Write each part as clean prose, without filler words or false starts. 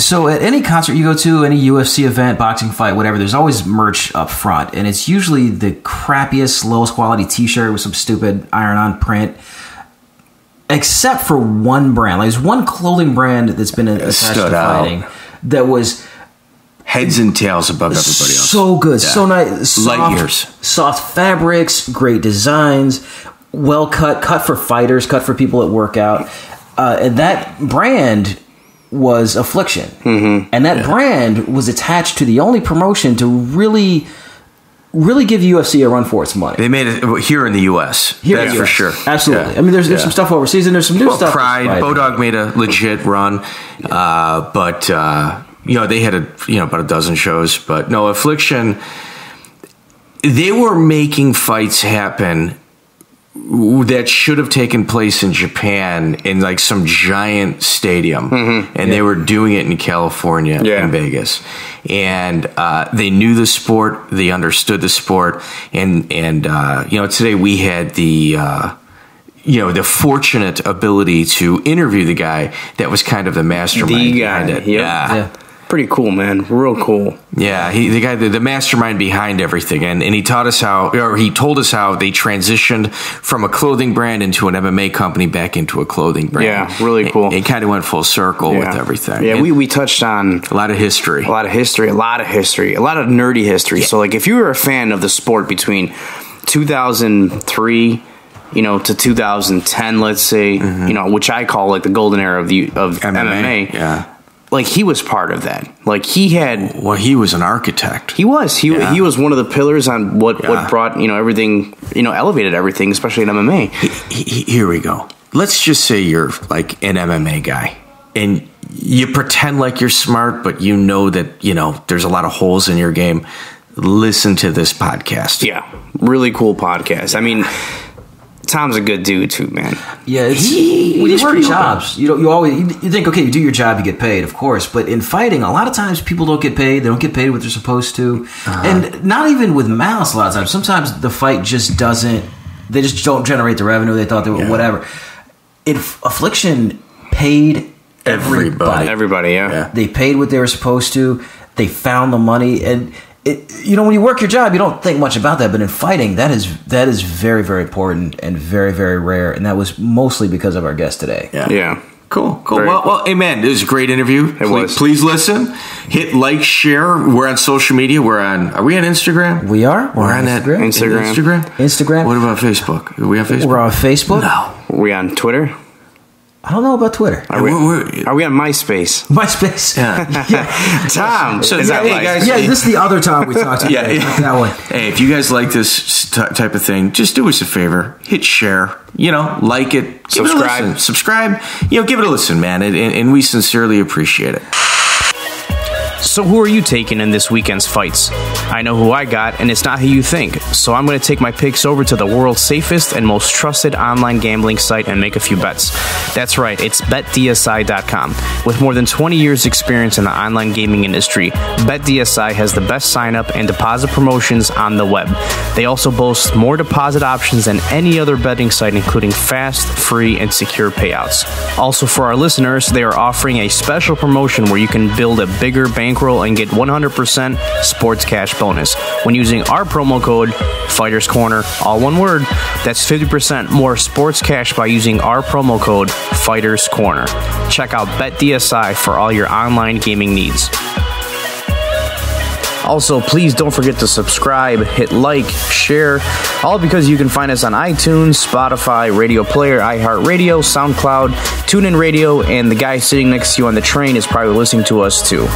So at any concert you go to, any UFC event, boxing fight, whatever, there's always merch up front. And it's usually the crappiest, lowest quality t-shirt with some stupid iron-on print. Except for one brand. Like, there's one clothing brand that's been attached to fighting that was heads and tails above everybody else. So good. So nice. Light years. Soft fabrics, great designs, well cut for fighters, cut for people that work out. And that brand was Affliction. Mm-hmm. And that brand was attached to the only promotion to really give UFC a run for its money. They made it here in the U.S. That's for sure. Absolutely. Yeah. I mean, there's some stuff overseas, and there's some new stuff. Pride, Bodog made a legit run, but they had about a dozen shows. But no, Affliction, they were making fights happen that should have taken place in Japan in like some giant stadium, and they were doing it in California and Vegas, and they knew the sport, they understood the sport, and today we had the fortunate ability to interview the guy that was kind of the mastermind behind it. Yeah. Pretty cool, man. Real cool. Yeah, the mastermind behind everything, and he taught us he told us how they transitioned from a clothing brand into an MMA company back into a clothing brand. Yeah, really cool. It kind of went full circle with everything. Yeah, we touched on a lot of history, a lot of nerdy history. Yeah. So, like, if you were a fan of the sport between 2003. To 2010, let's say, which I call like the golden era of MMA. Yeah. Like, he was part of that. Like, he was an architect. He was. He was one of the pillars on what brought, everything, elevated everything, especially in MMA. Here we go. Let's just say you're like an MMA guy and you pretend like you're smart, but you know that, there's a lot of holes in your game. Listen to this podcast. Yeah. Really cool podcast. I mean, Tom's a good dude too, man. Yeah, when you work jobs, you think, okay, you do your job, you get paid, of course. But in fighting, a lot of times people don't get paid. They don't get paid what they're supposed to, and not even with malice. A lot of times, sometimes the fight just doesn't. They just don't generate the revenue they thought they would. Whatever. Affliction paid everybody. Everybody, yeah. They paid what they were supposed to. They found the money, and when you work your job, you don't think much about that. But in fighting, that is very, very important and very, very rare. And that was mostly because of our guest today. Yeah. Cool. Well, hey, man, this was a great interview. Please listen. Hit like, share. We're on social media. Are we on Instagram? We are. We're on Instagram. What about Facebook? Are we on Facebook? We're on Facebook. No. Are we on Twitter? I don't know about Twitter. Are we on MySpace? MySpace. Yeah. Tom. So, is that guys? Yeah, this is the other Tom we talked to. That one. Hey, if you guys like this type of thing, just do us a favor. Hit share. Like it. Subscribe. Give it a listen, man. And we sincerely appreciate it. So who are you taking in this weekend's fights? I know who I got, and it's not who you think. So I'm going to take my picks over to the world's safest and most trusted online gambling site and make a few bets. That's right, it's BetDSI.com. With more than 20 years experience in the online gaming industry, BetDSI has the best sign-up and deposit promotions on the web. They also boast more deposit options than any other betting site, including fast, free, and secure payouts. Also, for our listeners, they are offering a special promotion where you can build a bigger bankroll and get 100% sports cash bonus when using our promo code Fighters Corner, all one word. That's 50% more sports cash by using our promo code Fighters Corner. Check out BetDSI for all your online gaming needs. Also, please don't forget to subscribe, hit like, share, all because you can find us on iTunes, Spotify, Radio Player, iHeartRadio, SoundCloud, TuneIn Radio, and the guy sitting next to you on the train is probably listening to us too.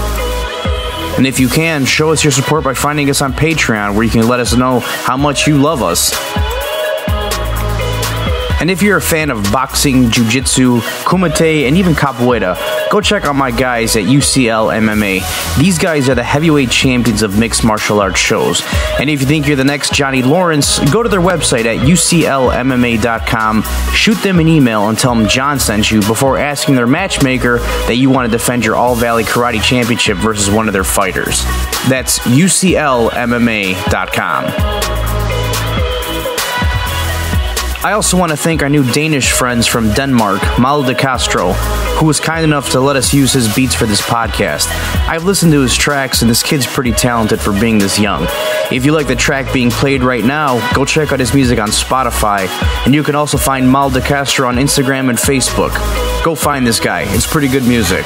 And if you can, show us your support by finding us on Patreon, where you can let us know how much you love us. And if you're a fan of boxing, jiu-jitsu, kumite, and even capoeira, go check out my guys at UCL MMA. These guys are the heavyweight champions of mixed martial arts shows. And if you think you're the next Johnny Lawrence, go to their website at uclmma.com, shoot them an email and tell them John sent you before asking their matchmaker that you want to defend your All Valley Karate Championship versus one of their fighters. That's uclmma.com. I also want to thank our new Danish friends from Denmark, Malte Castro, who was kind enough to let us use his beats for this podcast. I've listened to his tracks, and this kid's pretty talented for being this young. If you like the track being played right now, go check out his music on Spotify, and you can also find Malte Castro on Instagram and Facebook. Go find this guy. It's pretty good music.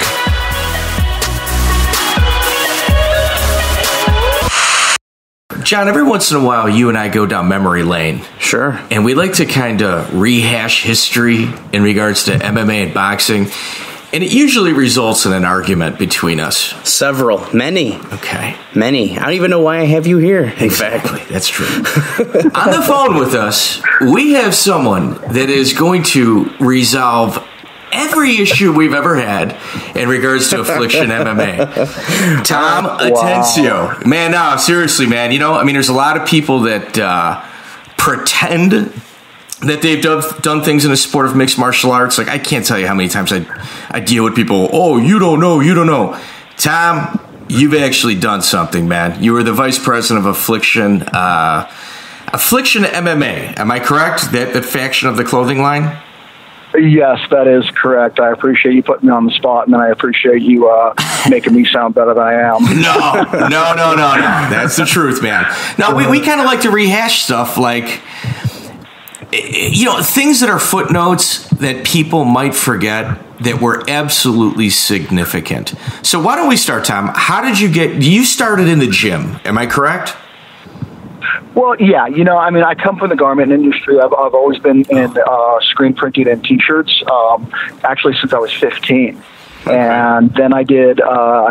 John, every once in a while, you and I go down memory lane. Sure. And we like to kind of rehash history in regards to MMA and boxing. And it usually results in an argument between us. Several. Many. Okay. Many. I don't even know why I have you here. Exactly. That's true. On the phone with us, we have someone that is going to resolve every issue we've ever had in regards to Affliction MMA. Tom Atencio. Man, no, seriously, man. You know, I mean, there's a lot of people that pretend that they've done things in the sport of mixed martial arts. Like, I can't tell you how many times I deal with people, oh, you don't know. Tom, you've actually done something, man. You were the vice president of Affliction MMA. Am I correct? That faction of the clothing line? Yes, that is correct. I appreciate you putting me on the spot, and then I appreciate you making me sound better than I am. No. That's the truth, man. No, we kind of like to rehash stuff like, you know, things that are footnotes that people might forget that were absolutely significant. So why don't we start, Tom? How did you started in the gym, am I correct? Well, yeah, you know, I mean, I come from the garment industry. I've always been in screen printing and T-shirts, actually since I was 15. And then I did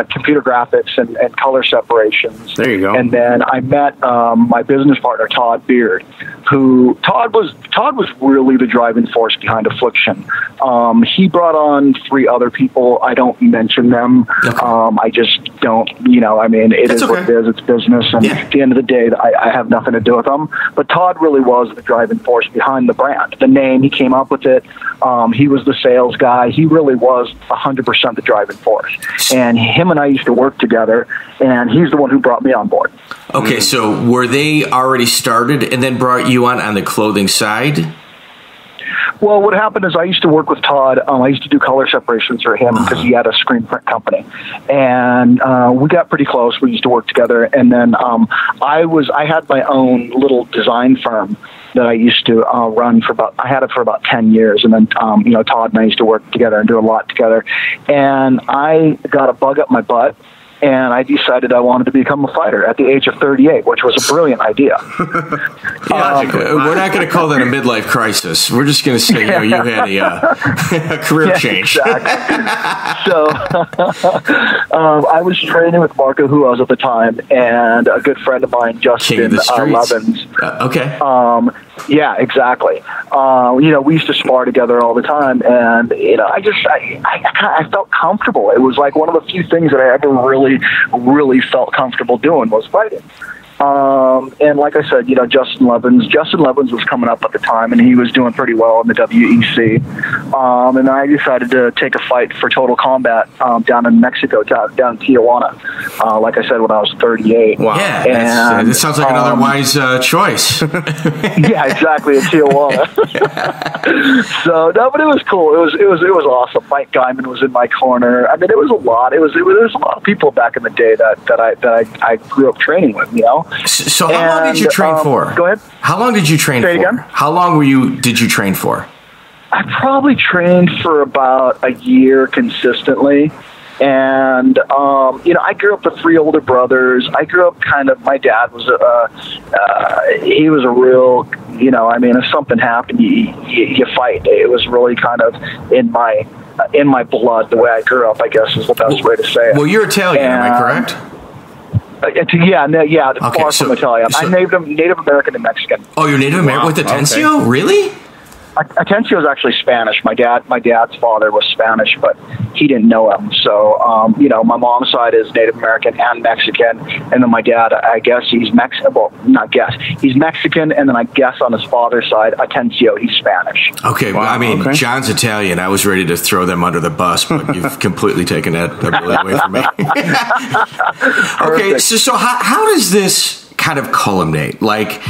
computer graphics and color separations. There you go. And then I met my business partner, Todd Beard, Todd was really the driving force behind Affliction. He brought on 3 other people. I don't mention them. Okay. I just don't, you know, I mean, it is what it is. It's business. And at the end of the day, I have nothing to do with them. But Todd really was the driving force behind the brand. The name, he came up with it. He was the sales guy. He really was 100% the driving force. And him and I used to work together, and he's the one who brought me on board. Okay, so were they already started and then brought you on the clothing side? Well, what happened is I used to work with Todd. I used to do color separations for him because he had a screen print company. And we got pretty close. We used to work together. And then I had my own little design firm that I used to run I had it for about 10 years. And then, you know, Todd and I used to work together and do a lot together. And I got a bug up my butt. And I decided I wanted to become a fighter at the age of 38, which was a brilliant idea. We're not going to call that a midlife crisis. We're just going to say, you had a career change. Exactly. So I was training with Marco Huaz at the time, and a good friend of mine, Justin Levins. Okay. Yeah, exactly. You know, we used to spar together all the time, and you know, I felt comfortable. It was like one of the few things that I ever really felt comfortable doing was fighting. And like I said, you know, Justin Levins was coming up at the time, and he was doing pretty well in the WEC. And I decided to take a fight for Total Combat down in Mexico, down in Tijuana. Like I said, when I was 38. Wow. Yeah, this sounds like another wise choice. Yeah, exactly, in Tijuana. So no, but it was cool. It was awesome. Mike Guyman was in my corner. I mean, it was a lot. There was a lot of people back in the day that I grew up training with. You know. So how long did you train for? Go ahead. How long did you train for? Again? How long did you train for? I probably trained for about a year consistently. And, you know, I grew up with 3 older brothers. I grew up my dad was he was a real, you know, I mean, if something happened, you fight. It was really kind of in my blood, the way I grew up, I guess is the best way to say it. Well, you're Italian, am I correct? Far from Italian. I'm Native American and Mexican. Oh, you're Native American with Atencio? Okay. Really? Atencio is actually Spanish. My dad's father was Spanish, but he didn't know him. So, you know, my mom's side is Native American and Mexican, and then my dad, I guess he's Mexican. Well, not guess. He's Mexican, and then I guess on his father's side, Atencio, he's Spanish. Okay, well, I mean, John's Italian. I was ready to throw them under the bus, but you've completely taken that really away from me. Okay, so how does this kind of culminate? Like,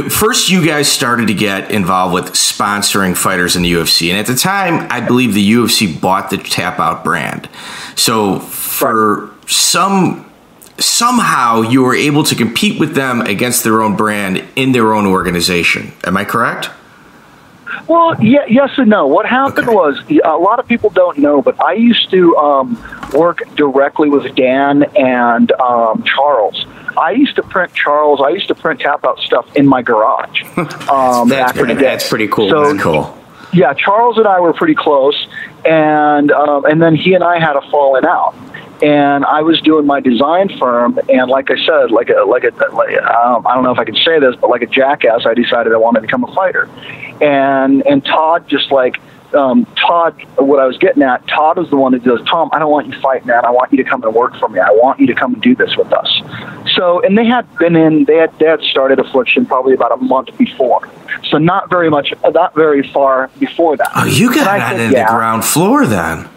first you guys started to get involved with sponsoring fighters in the UFC, and at the time, I believe the UFC bought the Tap Out brand. So for somehow you were able to compete with them against their own brand in their own organization. Am I correct? Well, yeah, yes and no. What happened was, a lot of people don't know, but I used to work directly with Dan and Charles. I used to print Tap Out stuff in my garage. That's pretty cool. So, that's cool. Yeah, Charles and I were pretty close, and then he and I had a falling out. And I was doing my design firm, and like I said, I don't know if I can say this, but like a jackass, I decided I wanted to become a fighter. And Todd just Todd, what I was getting at, Todd was the one that goes, Tom, I don't want you to fight, man. I want you to come and work for me. I want you to come and do this with us. So, and they had started Affliction probably about a month before. So not very far before that. Oh, you got that in the ground floor then.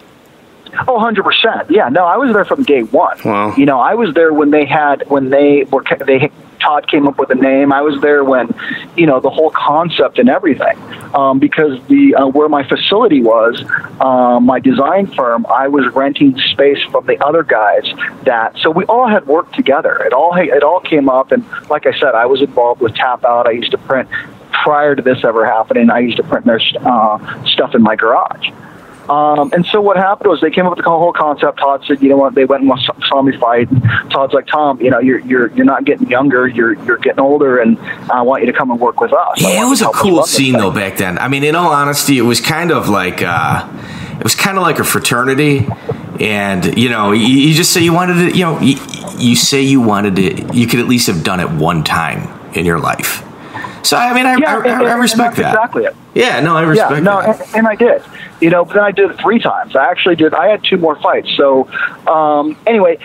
Oh, 100%. Yeah, no, I was there from day one. Wow. You know, I was there when Todd came up with the name. I was there when, the whole concept and everything. Because where my facility was, my design firm, I was renting space from the other guys so we all had worked together. It all came up, and like I said, I was involved with Tap Out. I used to print, prior to this ever happening, I used to print their stuff in my garage. And so what happened was they came up with the whole concept. Todd said, you know what, they went and saw me fight. And Todd's like, Tom, you're not getting younger, you're getting older, and I want you to come and work with us. Yeah, it was a cool scene though back then. I mean, in all honesty, it was kind of like a fraternity. And, you just say you wanted to, you say you wanted to, you could at least have done it one time in your life. So, I mean, I respect that. Exactly it. Yeah, no, I respect that. And I did. But then I did it 3 times. I had 2 more fights. So, anyway,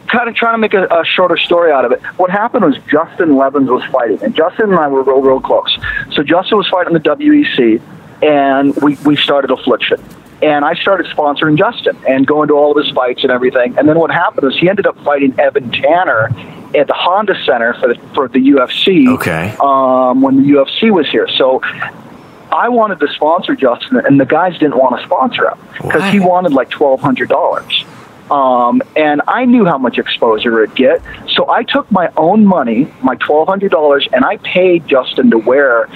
kind of trying to make a shorter story out of it. What happened was Justin Levens was fighting, and Justin and I were real, real close. So Justin was fighting the WEC, and we started Affliction. And I started sponsoring Justin and going to all of his fights and everything. And then what happened was he ended up fighting Evan Tanner at the Honda Center for the UFC. Okay. When the UFC was here. So I wanted to sponsor Justin, and the guys didn't want to sponsor him because he wanted like $1,200. And I knew how much exposure it'd get. So I took my own money, my $1,200, and I paid Justin to wear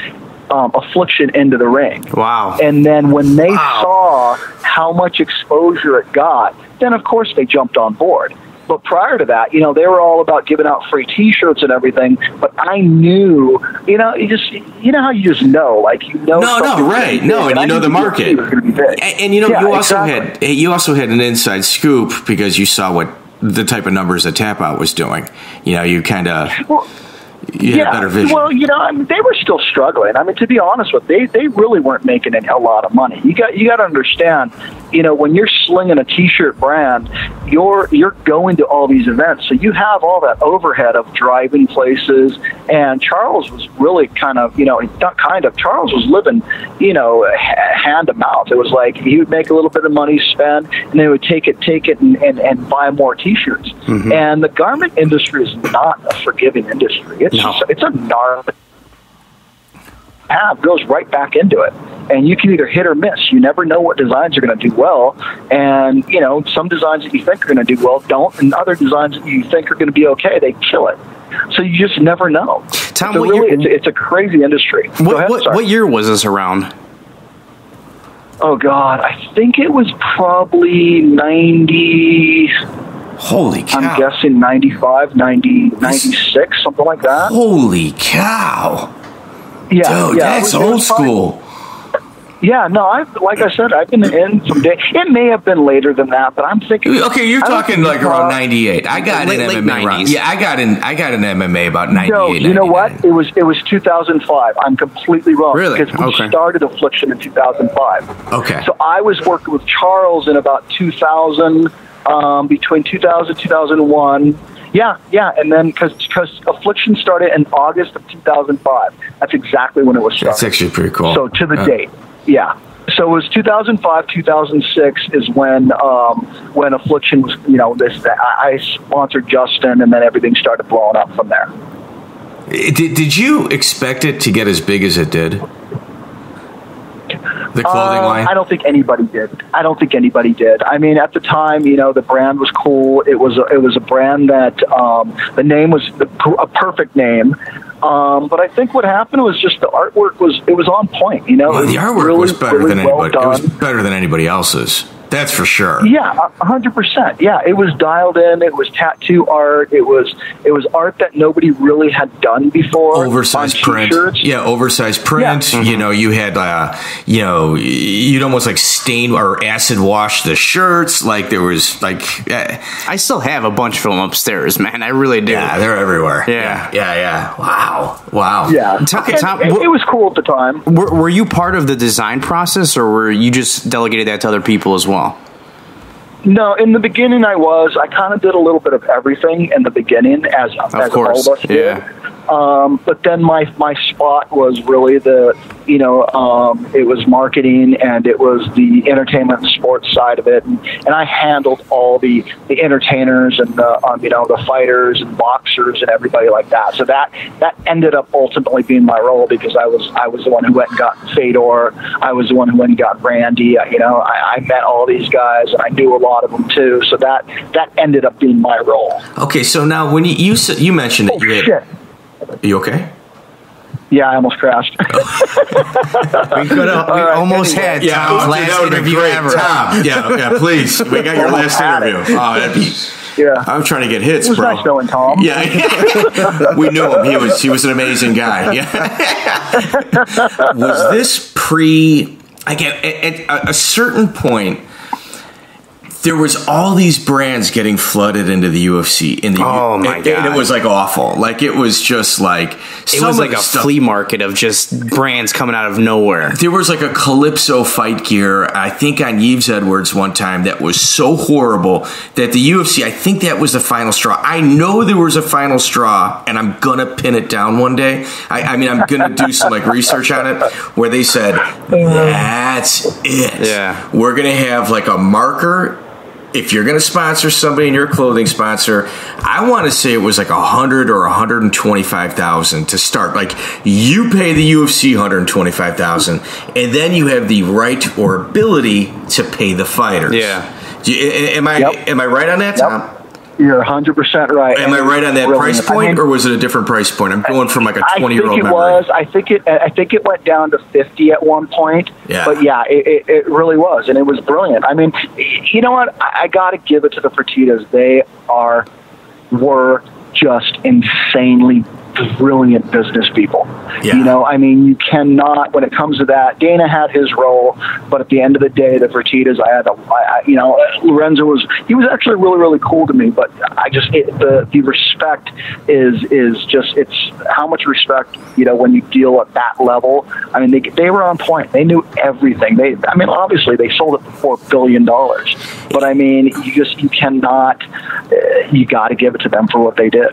Affliction into the ring. Wow. And then when they saw how much exposure it got, then of course they jumped on board. But prior to that, they were all about giving out free T-shirts and everything. But I knew, how you just know, like No, right, no, and you know the market, and you also had an inside scoop because you saw what the type of numbers that Tap Out was doing. You kind of. You had a better vision. Well, they were still struggling. I mean, to be honest with you, they really weren't making a lot of money. You got to understand, when you're slinging a T-shirt brand, you're going to all these events, so you have all that overhead of driving places. And Charles was really Charles was living, hand to mouth. It was like he would make a little bit of money, spend, and they would take it and buy more T-shirts. Mm-hmm. And the garment industry is not a forgiving industry. It's a gnarly goes right back into it, and you can either hit or miss. You never know what designs are going to do well, and some designs that you think are going to do well don't, and other designs that you think are going to be okay, they kill it. So you just never know. Tom, so it's a crazy industry. What year was this around? Oh God, I think it was probably 90. Holy cow. I'm guessing 95, 90, 96, something like that. Holy cow. Yeah. Dude, that's old school. Yeah, no, like I said, I've been in some day. It may have been later than that, but I'm thinking. Okay, you're talking like around 98. I got an MMA around. Yeah, I got an MMA about 98. No, you know what? It was 2005. I'm completely wrong. Really? Because we started Affliction in 2005. Okay. So I was working with Charles in about 2000, between 2000 and 2001. Yeah, and then because Affliction started in August of 2005. That's exactly when it was started. That's actually pretty cool. So to the date. Yeah. So it was 2005, 2006 is when Affliction was, I sponsored Justin, and then everything started blowing up from there. Did you expect it to get as big as it did? The clothing line? I don't think anybody did. I mean, at the time, the brand was cool. It was a brand that the name was a perfect name. But I think what happened was just the artwork was on point. The artwork was better than anybody. It was better than anybody else's. That's for sure. Yeah, 100%. Yeah, it was dialed in. It was tattoo art. It was art that nobody really had done before. Oversized print. Yeah, oversized print. Yeah. You had, you'd almost like stain or acid wash the shirts. Like there was I still have a bunch of them upstairs, man. I really do. Yeah, they're everywhere. Yeah. Wow. Yeah. It was cool at the time. Were you part of the design process, or were you just delegated that to other people as well? No, in the beginning I kind of did a little bit of everything in the beginning, as all of us did. Yeah. But then my spot was really it was marketing, and it was the entertainment and sports side of it, and I handled all the entertainers and the fighters and boxers and everybody like that. So that ended up ultimately being my role, because I was the one who went and got Fedor. I was the one who went and got Randy. I met all these guys, and I knew a lot of them too. So that ended up being my role. Okay, so now when you mentioned that shit. Are you okay? Yeah, I almost crashed. We almost had Tom's last interview ever. Tom, yeah, please. We got your last interview. Oh, that'd be... Yeah, I'm trying to get hits, it was bro. Nice knowing Tom. Yeah, we knew him. He was an amazing guy. Yeah. Was this at a certain point, there was all these brands getting flooded into the UFC. Oh my God. And it was like awful. Like it was just like... It was like a flea market of just brands coming out of nowhere. There was like a Calypso fight gear, I think on Yves Edwards one time, that was so horrible that the UFC, I think that was the final straw. I know there was a final straw, and I'm going to pin it down one day. I'm going to do some like research on it, where they said, that's it. Yeah. We're going to have like a marker. If you're going to sponsor somebody and you're a clothing sponsor, I want to say it was like $100,000 or $125,000 to start. Like you pay the UFC $125,000, and then you have the right or ability to pay the fighters. Yeah. Am I right on that, Tom? You're 100% right. Am I right on that price point, or was it a different price point? I'm going from like a 20-year-old memory. I think it went down to 50 at one point. Yeah. But yeah, it really was, and it was brilliant. I mean, you know what? I got to give it to the Fertittas. They were just insanely brilliant business people. Yeah. You cannot, when it comes to that, Dana had his role, but at the end of the day, the Fertittas, Lorenzo he was actually really, really cool to me, but the respect is just, it's how much respect, when you deal at that level. I mean, they were on point. They knew everything. Obviously they sold it for $4 billion, but I mean, you cannot, you got to give it to them for what they did.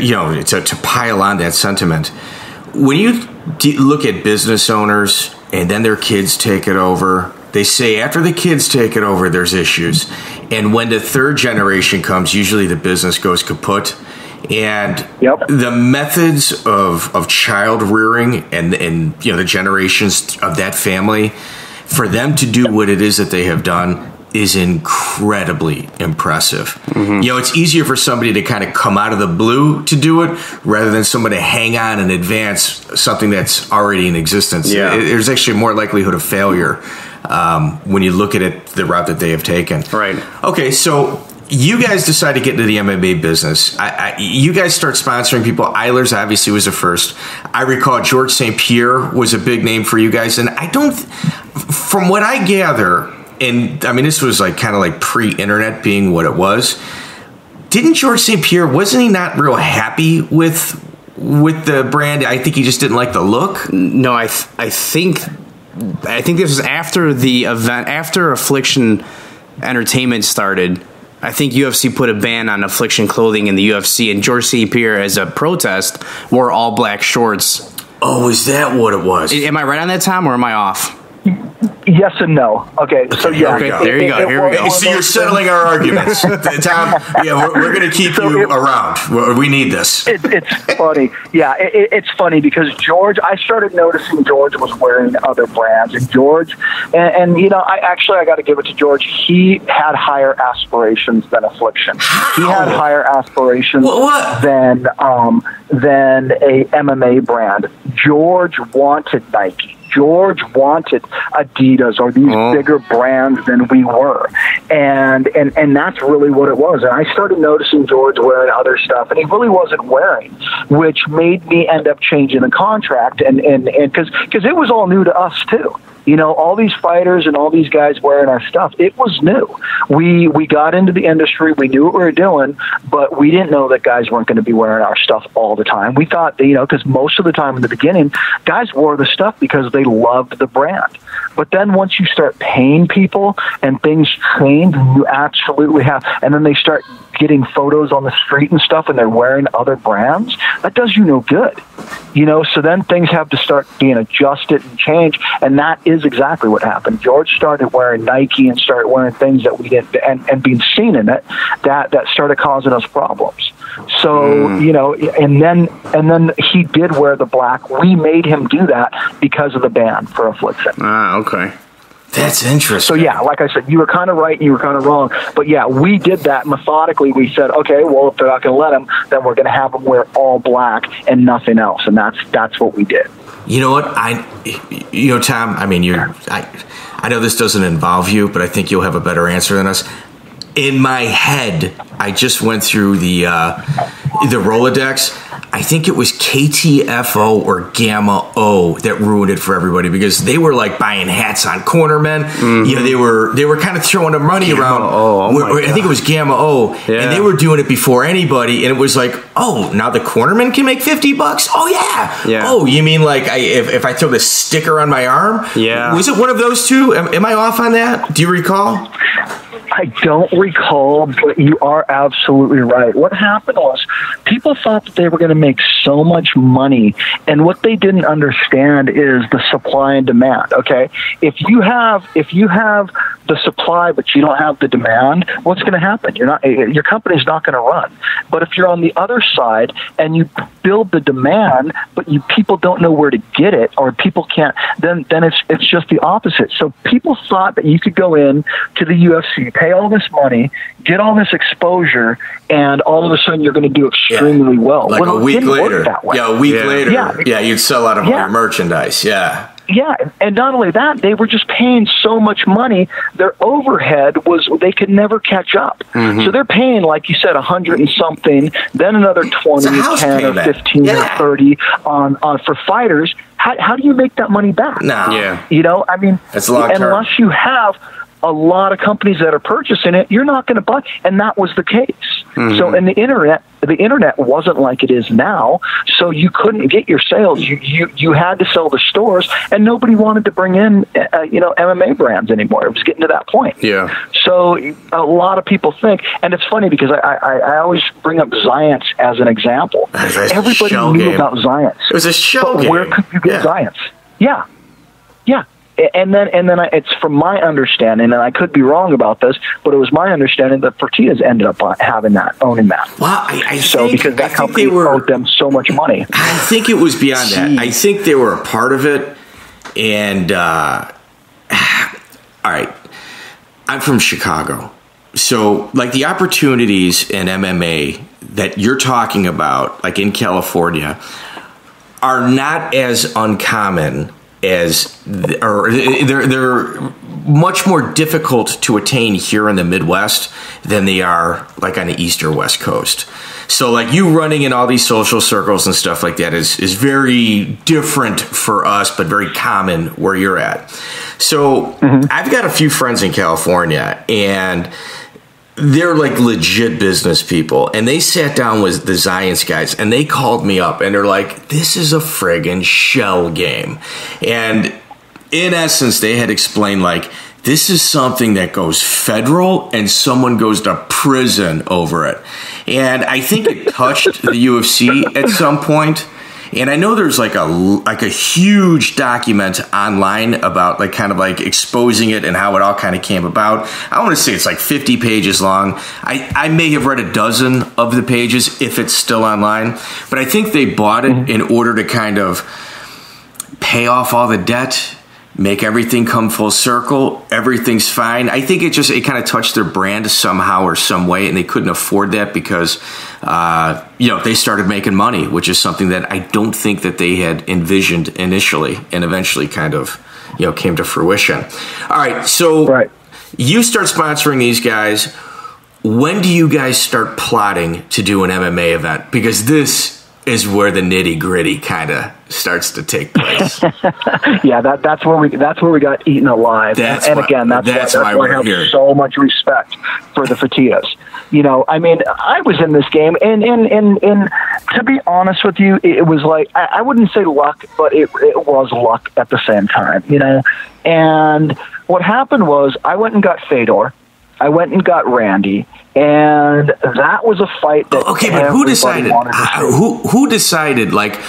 To pile on that sentiment, when you look at business owners and then their kids take it over, they say after the kids take it over, there's issues. And when the third generation comes, usually the business goes kaput. And the methods of child rearing and the generations of that family, for them to do what it is that they have done is incredibly impressive. Mm-hmm. It's easier for somebody to kind of come out of the blue to do it rather than somebody to hang on and advance something that's already in existence. Yeah. There's actually more likelihood of failure when you look at it, the route that they have taken. Right. Okay, so you guys decide to get into the MMA business. You guys start sponsoring people. Eilers obviously was the first. I recall George St. Pierre was a big name for you guys. And from what I gather, and I mean, this was like kind of like pre-internet being what it was. Didn't George St. Pierre, wasn't he not real happy with the brand? I think he just didn't like the look. No, I think this was after the event, after Affliction Entertainment started. I think UFC put a ban on Affliction clothing in the UFC, and George St. Pierre, as a protest, wore all black shorts. Oh, is that what it was? Am I right on that, Tom, or am I off? Yes and no. Okay, so yeah. Okay, there you go. Here we go. So you're settling our arguments. Tom, we're going to keep you around. We need this. It's funny. Yeah, it's funny because George, I started noticing George was wearing other brands. And George, and I got to give it to George. He had higher aspirations than Affliction. He had higher aspirations than a MMA brand. George wanted Nike. George wanted Adidas or these bigger brands than we were. And that's really what it was. And I started noticing George wearing other stuff, and he really wasn't wearing, which made me end up changing the contract. And because it was all new to us, too. All these fighters and all these guys wearing our stuff, it was new. We got into the industry, we knew what we were doing, but we didn't know that guys weren't going to be wearing our stuff all the time. We thought, because most of the time in the beginning, guys wore the stuff because they loved the brand. But then once you start paying people and things change, and you absolutely have, and then they start getting photos on the street and stuff and they're wearing other brands, that does you no good. So then things have to start being adjusted and changed, and that is exactly what happened. George started wearing Nike and started wearing things that we didn't, and being seen in it, that started causing us problems. So, and then he did wear the black. We made him do that because of the ban for Affliction. Okay. That's interesting. So, yeah, like I said, you were kind of right and you were kind of wrong. But, yeah, we did that methodically. We said, okay, well, if they're not going to let him, then we're going to have him wear all black and nothing else. And that's what we did. You know what? Tom, I know this doesn't involve you, but I think you'll have a better answer than us. In my head, I just went through the Rolodex. I think it was KTFO or Gamma O that ruined it for everybody because they were like buying hats on cornermen. Mm-hmm. They were kind of throwing their money around. I think it was Gamma O, and they were doing it before anybody. And it was like, oh, now the cornerman can make $50. Oh yeah. Oh, you mean like if I throw the sticker on my arm? Yeah. Was it one of those two? Am I off on that? Do you recall? I don't recall, but you are absolutely right. What happened was people thought that they were going to make so much money, and what they didn't understand is the supply and demand. Okay, if you have the supply but you don't have the demand, what's going to happen? Your company's not going to run. But if you're on the other side and you build the demand, but people don't know where to get it, or people can't, then it's just the opposite. So people thought that you could go in to the UFC, pay all this money, get all this exposure, and all of a sudden you're going to do extremely well. Like a week later. Yeah, a week later. Yeah, you'd sell out of all your merchandise. Yeah. Yeah, and not only that, they were just paying so much money. Their overhead they could never catch up. Mm-hmm. So they're paying, like you said, 100 and something, then another 20, 10 or 15 or 30 on for fighters. How do you make that money back? No. Yeah. It's long-term. Unless you have a lot of companies that are purchasing it, you're not going to buy, and that was the case. Mm-hmm. So in the internet wasn't like it is now, so you couldn't get your sales. You had to sell the stores, and nobody wanted to bring in MMA brands anymore. It was getting to that point. Yeah. So a lot of people think, and it's funny because I always bring up Giants as an example. Everybody knew about Giants. It was a show game. Where could you get Giants? Yeah. And then it's from my understanding, and I could be wrong about this, but it was my understanding that Fertitta's ended up owning that. Well, because that company owed them so much money. I think it was beyond that. I think they were a part of it. And all right, I'm from Chicago, so like the opportunities in MMA that you're talking about, like in California, are not as uncommon or they're much more difficult to attain here in the Midwest than they are like on the East or West Coast. So like you running in all these social circles and stuff like that is very different for us, but very common where you're at. So I've got a few friends in California, and they're like legit business people, and they sat down with the Giants guys, and they called me up, and they're like, this is a friggin' shell game. And in essence, they had explained, like, this is something that goes federal, and someone goes to prison over it. And I think it touched the UFC at some point. And I know there's like a huge document online about like kind of like exposing it and how it all kind of came about. I want to say it's like 50 pages long. I may have read a dozen of the pages if it's still online, but I think they bought it in order to kind of pay off all the debt, make everything come full circle. Everything's fine. I think it kind of touched their brand somehow or some way, and they couldn't afford that because, they started making money, which is something that I don't think that they had envisioned initially and eventually kind of, came to fruition. All right. So you start sponsoring these guys. When do you guys start plotting to do an MMA event? Because this is where the nitty gritty kind of starts to take place. Yeah, that's where we got eaten alive. That's why I have so much respect for the Fertittas. I was in this game, and to be honest with you, it was like I wouldn't say luck, but it was luck at the same time. And what happened was I went and got Fedor. I went and got Randy, and that was a fight that but who decided? Who decided? Like,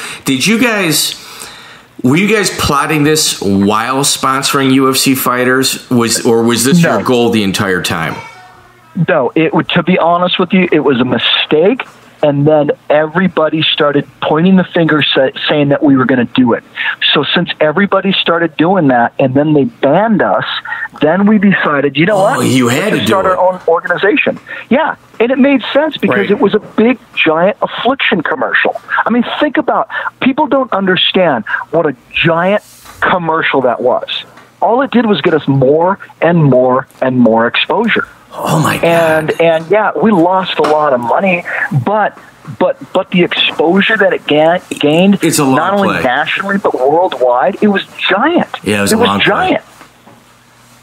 were you guys plotting this while sponsoring UFC fighters? Was this your goal the entire time? No, to be honest with you, it was a mistake. And then everybody started pointing the finger, saying that we were going to do it. So since everybody started doing that, and then they banned us, then we decided, what? You had to start our own organization. Yeah, and it made sense because it was a big, giant Affliction commercial. I mean, think about people don't understand what a giant commercial that was. All it did was get us more and more and more exposure. Oh my God! And yeah, we lost a lot of money, but the exposure that it gained, it's a long not only nationally but worldwide, it was giant. Yeah, it was giant.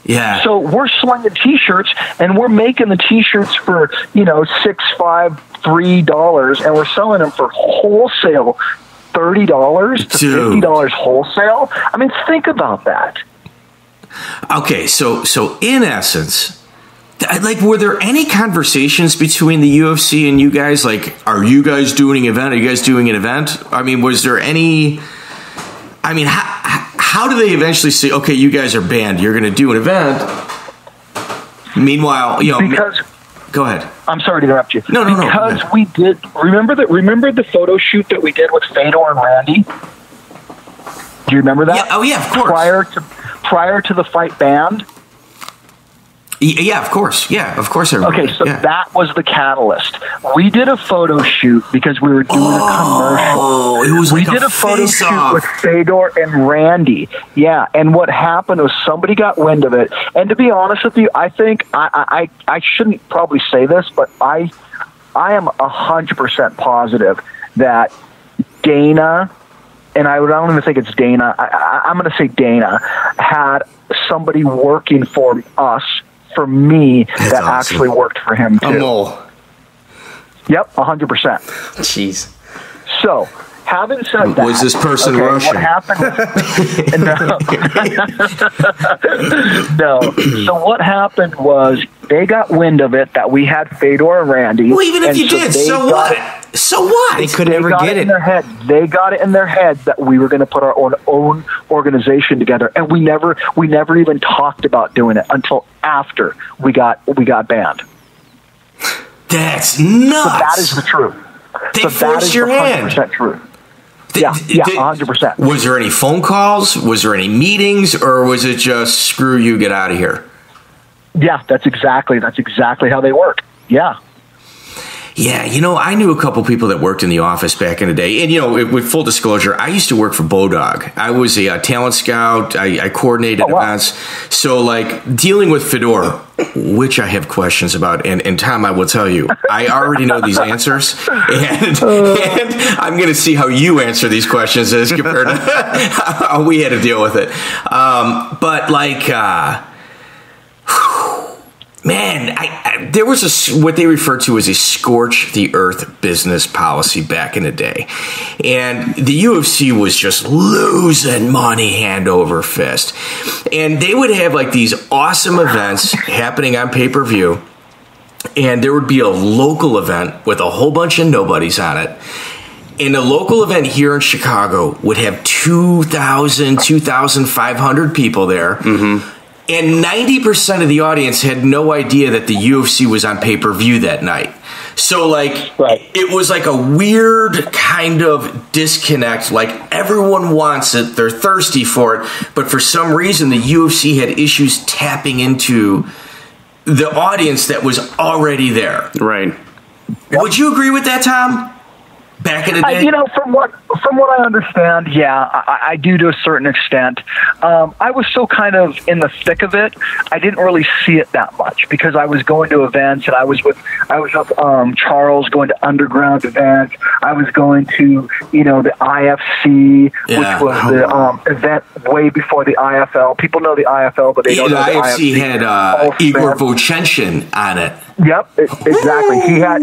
Yeah. So we're slinging T-shirts, and we're making the T-shirts for $6, $5, $3, and we're selling them for wholesale $30 to $50 wholesale. I mean, think about that. Okay, so in essence. Like, were there any conversations between the UFC and you guys? Like, are you guys doing an event? Are you guys doing an event? I mean, was there any... I mean, how do they eventually say, okay, you guys are banned, you're going to do an event? Meanwhile, Because... Go ahead. I'm sorry to interrupt you. No. Because we did... Remember the photo shoot that we did with Fedor and Randy? Do you remember that? Yeah. Oh, yeah, of course. Prior to the fight banned? Yeah, of course. Yeah, of course I remember. Okay, so that was the catalyst. We did a photo shoot because we were doing a commercial. It was we did a photo shoot with Fedor and Randy. Yeah, and what happened was somebody got wind of it. And to be honest with you, I think I shouldn't probably say this, but I am 100% positive that Dana, and I don't even think it's Dana, I'm going to say Dana, had somebody working for us, for me, that awesome. Actually worked for him, too. A mole. Yep, 100%. Jeez. So, having said that... Was this person Russian? What happened... No. So what happened was they got wind of it that we had Fedor and Randy. Well, even if you did, so what? So what? They could never get it. They got it in their head that we were going to put our own organization together, and we never even talked about doing it until after we got banned. That's nuts. So that is the truth. They forced your hand. 100% true. Yeah, 100%. Was there any phone calls? Was there any meetings, or was it just screw you, get out of here? Yeah, that's exactly how they work. Yeah. Yeah, I knew a couple people that worked in the office back in the day. And, with full disclosure, I used to work for Bodog. I was a talent scout. I coordinated events. So, dealing with Fedor, which I have questions about, and Tom, I will tell you, I already know these answers. And I'm going to see how you answer these questions as compared to how we had to deal with it. Man, there was what they refer to as a scorch the earth business policy back in the day. And the UFC was just losing money hand over fist. And they would have these awesome events happening on pay-per-view. And there would be a local event with a whole bunch of nobodies on it. And a local event here in Chicago would have 2,000, 2,500 people there. Mm-hmm. And 90% of the audience had no idea that the UFC was on pay-per-view that night. So, like, right. It was like a weird kind of disconnect. Like, everyone wants it. They're thirsty for it. But for some reason, the UFC had issues tapping into the audience that was already there. Right. Would you agree with that, Tom? Back in the day? From what I understand, yeah, I do to a certain extent. I was so kind of in the thick of it, I didn't really see it that much because I was going to events and I was with Charles going to underground events. I was going to, the IFC, which was the event way before the IFL. People know the IFL, but they don't know the IFC. The IFC had Igor Vovchanchyn on it. Yep, exactly. He had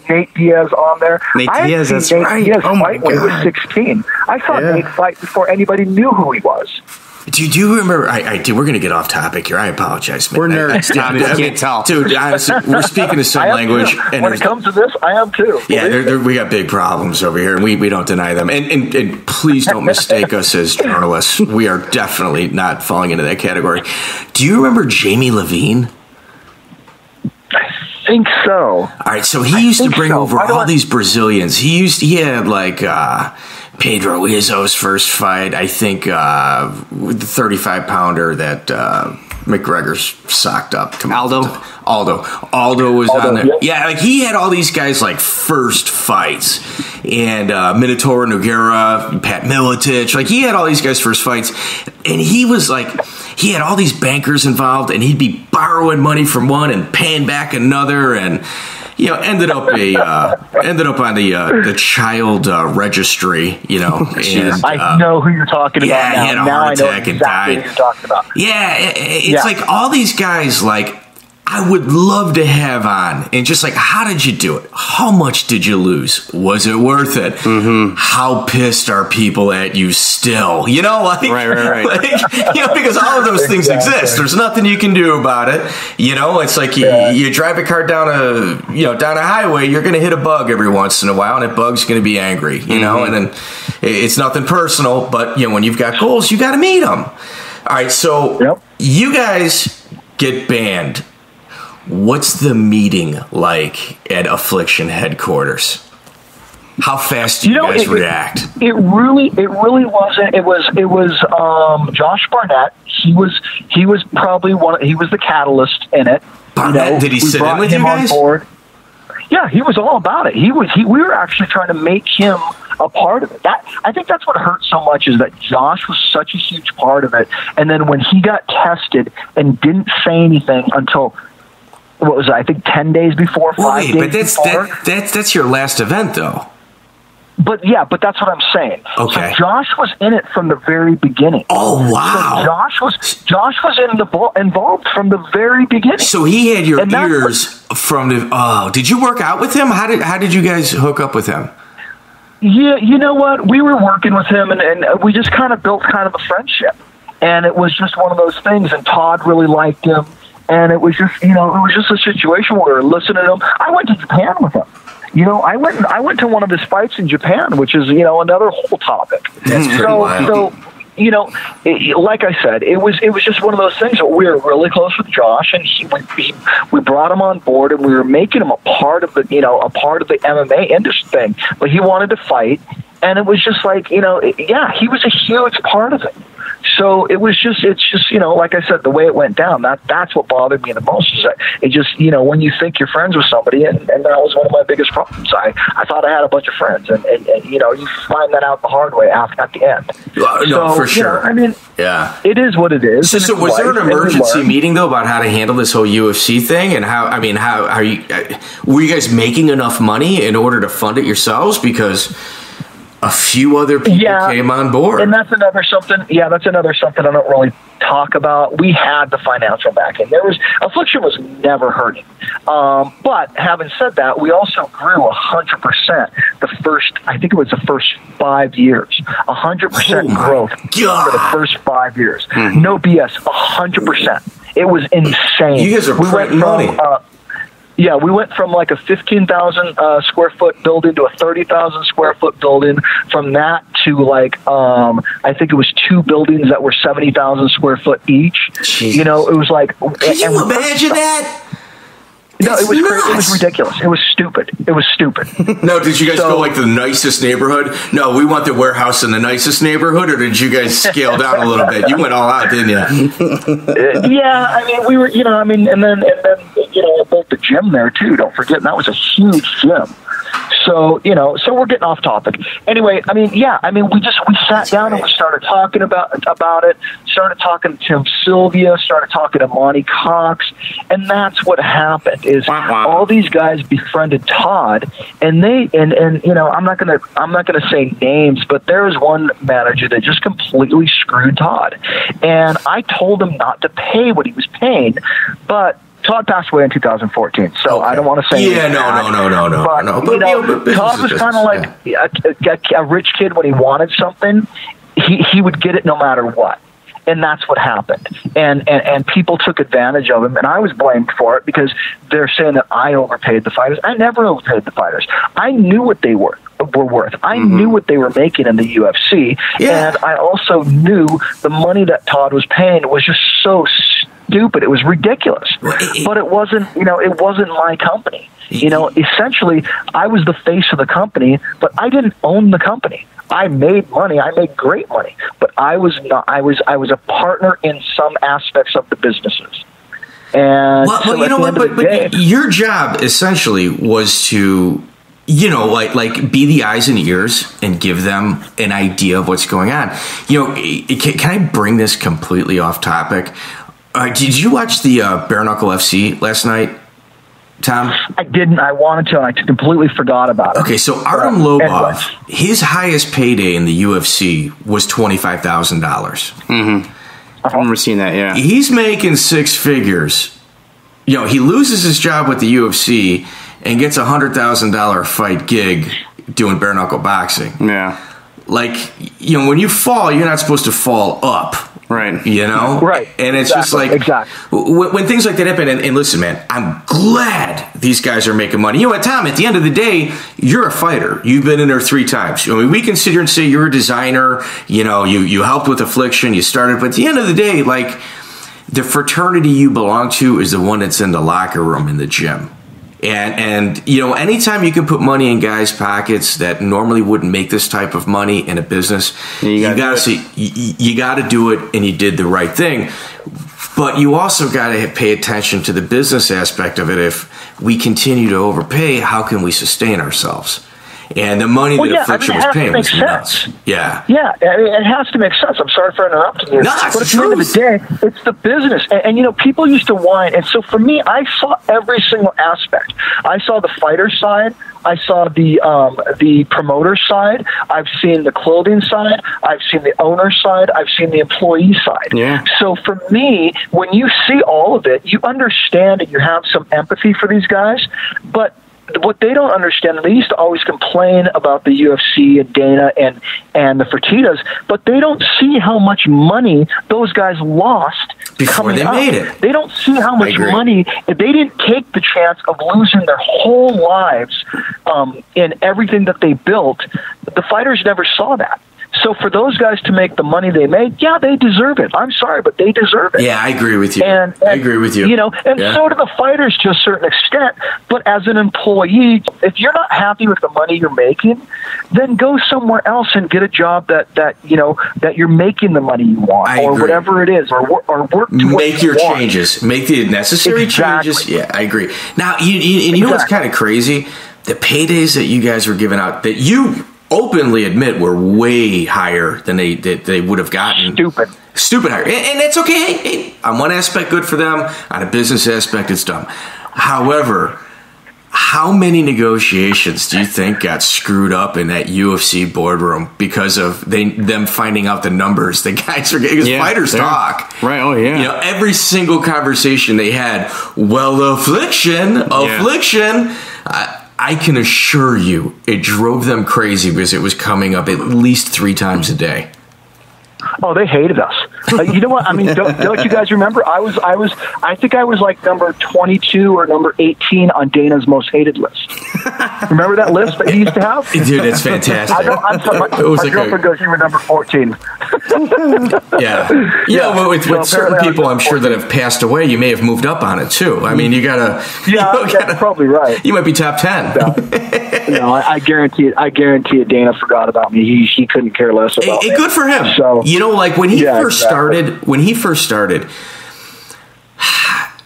Nate Diaz on there. Nate Diaz, that's right. Diaz fight when he was 16. I saw Nate fight before anybody knew who he was. Do you remember? We're going to get off topic here. I apologize. We're nerds. I can't tell. Dude, honestly, we're speaking the same language. And when it comes to this, I am too. Yeah, we got big problems over here, and we don't deny them. And please don't mistake us as journalists. We are definitely not falling into that category. Do you remember Jamie Levine? I think so. All right, so he used to bring over all these Brazilians. He had like Pedro Izzo's first fight. I think with the 35-pounder that McGregor socked up. Aldo was on there. Yeah, like he had all these guys like first fights, and Minotauro Nogueira, Pat Miletich. Like he had all these guys first fights, and he was like. He had all these bankers involved, and he'd be borrowing money from one and paying back another, and ended up on the child registry. And, I know who you're talking about. Yeah, he had a heart attack and died. Who you're talking about. Yeah, it's like all these guys like. I would love to have on and just like, how did you do it? How much did you lose? Was it worth it? Mm-hmm. How pissed are people at you still? Right. Like, because all of those things exist. There's nothing you can do about it. It's like you drive a car down a highway, you're going to hit a bug every once in a while, and that bug's going to be angry, and then it's nothing personal, but when you've got goals, you got to meet them. All right. So you guys get banned. What's the meeting like at Affliction headquarters? How fast do you guys react? It really wasn't. It was Josh Barnett. He was probably he was the catalyst in it. Barnett, did he sit in with you guys? On board. Yeah, he was all about it. We were actually trying to make him a part of it. I think that's what hurt so much is that Josh was such a huge part of it. And then when he got tested and didn't say anything until what was it, I think 10 days before, 5 days before. That's your last event, though. But that's what I'm saying. Okay. So Josh was in it from the very beginning. Oh wow! So Josh was involved from the very beginning. So he had your ears from the. Oh, did you work out with him? How did you guys hook up with him? Yeah, you know what? We were working with him, and we just kind of built kind of a friendship. And it was just one of those things. And Todd really liked him. And it was just, a situation where we were listening to him. I went to Japan with him. I went to one of his fights in Japan, which is, another whole topic. That's pretty wild. Like I said, it was just one of those things that we were really close with Josh, and we brought him on board, and we were making him a part of the MMA industry thing. But he wanted to fight, and it was just like, he was a huge part of it. So it's just, like I said, the way it went down, that's what bothered me the most is that it just, when you think you're friends with somebody, and that was one of my biggest problems. I thought I had a bunch of friends, and you find that out the hard way at the end. No, for sure. Yeah, it is what it is. So was there an emergency meeting though about how to handle this whole UFC thing, and how are you? Were you guys making enough money in order to fund it yourselves? Because a few other people came on board. And that's another something I don't really talk about. We had the financial backing. Affliction was never hurting. But having said that, we also grew 100% the first 5 years. 100% growth for the first 5 years. Mm-hmm. No BS, 100%. It was insane. You guys are printing money. Yeah, we went from like a 15,000 square foot building to a 30,000 square foot building. From that to like, I think it was 2 buildings that were 70,000 square foot each. Jesus. You know, it was like. Can you imagine that? No, That's it was nuts. it was ridiculous. It was stupid. It was stupid. No, did you guys go like the nicest neighborhood? No, we want the warehouse in the nicest neighborhood, or did you guys scale down a little bit? You went all out, didn't you? Yeah, I mean, we were, you know, I mean, and then, you know, built the gym there too. Don't forget, and that was a huge gym. So, you know, so we're getting off topic. Anyway, I mean, yeah, I mean, we sat down and we started talking about it, started talking to Tim Sylvia, started talking to Monty Cox, and that's what happened is all these guys befriended Todd, and they, and you know, I'm not going to say names, but there was one manager that just completely screwed Todd. And I told him not to pay what he was paying, but Todd passed away in 2014, so I don't want to say. Yeah, no. But you know, Todd was kind of like a rich kid when he wanted something, he would get it no matter what, and that's what happened. And people took advantage of him, and I was blamed for it because they're saying that I overpaid the fighters. I never overpaid the fighters. I knew what they were worth. I knew what they were making in the UFC, and I also knew the money that Todd was paying was just so stupid. It was ridiculous. But it wasn't, you know, it wasn't my company. You know, essentially, I was the face of the company, but I didn't own the company. I made money. I made great money, but I was not. I was a partner in some aspects of the businesses. And well, you know what? But your job essentially was to, you know, like be the eyes and ears and give them an idea of what's going on. You know, can I bring this completely off topic? Did you watch the Bare Knuckle FC last night, Tom? I didn't. I wanted to. I completely forgot about it. Okay, so Artem Lobov, his highest payday in the UFC was $25,000. Mm-hmm. I remember seeing that, yeah. He's making 6 figures. You know, he loses his job with the UFC and gets a $100,000 fight gig doing bare knuckle boxing. Yeah. Like, you know, when you fall, you're not supposed to fall up. Right. You know? Right. And it's just like, when things like that happen, and listen, man, I'm glad these guys are making money. You know what, Tom, at the end of the day, you're a fighter. You've been in there 3 times. I mean, we can sit here and say you're a designer, you know, you helped with Affliction, you started, but at the end of the day, like, the fraternity you belong to is the one that's in the locker room in the gym. And you know, anytime you can put money in guys' pockets that normally wouldn't make this type of money in a business, you got to do it, and you did the right thing. But you also got to pay attention to the business aspect of it. If we continue to overpay, how can we sustain ourselves? And the money that Affliction was paying was nuts. Yeah. Yeah, it has to make sense. I'm sorry for interrupting you. No, but at the end of the day, it's the business. And, you know, people used to whine. And so for me, I saw every single aspect. I saw the fighter side. I saw the promoter side. I've seen the clothing side. I've seen the owner side. I've seen the employee side. Yeah. So for me, when you see all of it, you understand and you have some empathy for these guys. But what they don't understand, they used to always complain about the UFC and Dana and the Fertittas, but they don't see how much money those guys lost before they made it. They don't see how much money, if they didn't take the chance of losing their whole lives in everything that they built, the fighters never saw that. So for those guys to make the money they made, yeah, they deserve it. I'm sorry, but they deserve it. Yeah, I agree with you. And I agree with you. You know, and so do the fighters to a certain extent. But as an employee, if you're not happy with the money you're making, then go somewhere else and get a job that you know that you're making the money you want, or whatever it is, or work to make your changes, make the necessary changes. Yeah, I agree. Now, you know what's kind of crazy? The paydays that you guys were giving out that you openly admit were way higher than they would have gotten. Stupid higher. And that's okay. Hey, on one aspect, good for them. On a business aspect, it's dumb. However, how many negotiations do you think got screwed up in that UFC boardroom because of them finding out the numbers the guys are getting? Because fighters talk. Right, oh yeah. You know, every single conversation they had, well, Affliction. I can assure you it drove them crazy because it was coming up at least 3 times a day. Oh, they hated us. You know what? I mean, don't you guys remember? I think I was like number 22 or number 18 on Dana's most hated list. Remember that list that he used to have? Dude, it's fantastic. I'm sorry, my girlfriend goes, you were number 14. Yeah. With certain people, I'm sure that have passed away, you may have moved up on it too. I mean, you gotta. That's probably right. You might be top 10. No, I guarantee it. Dana forgot about me. He couldn't care less about me. Good for him. So, like when he first started,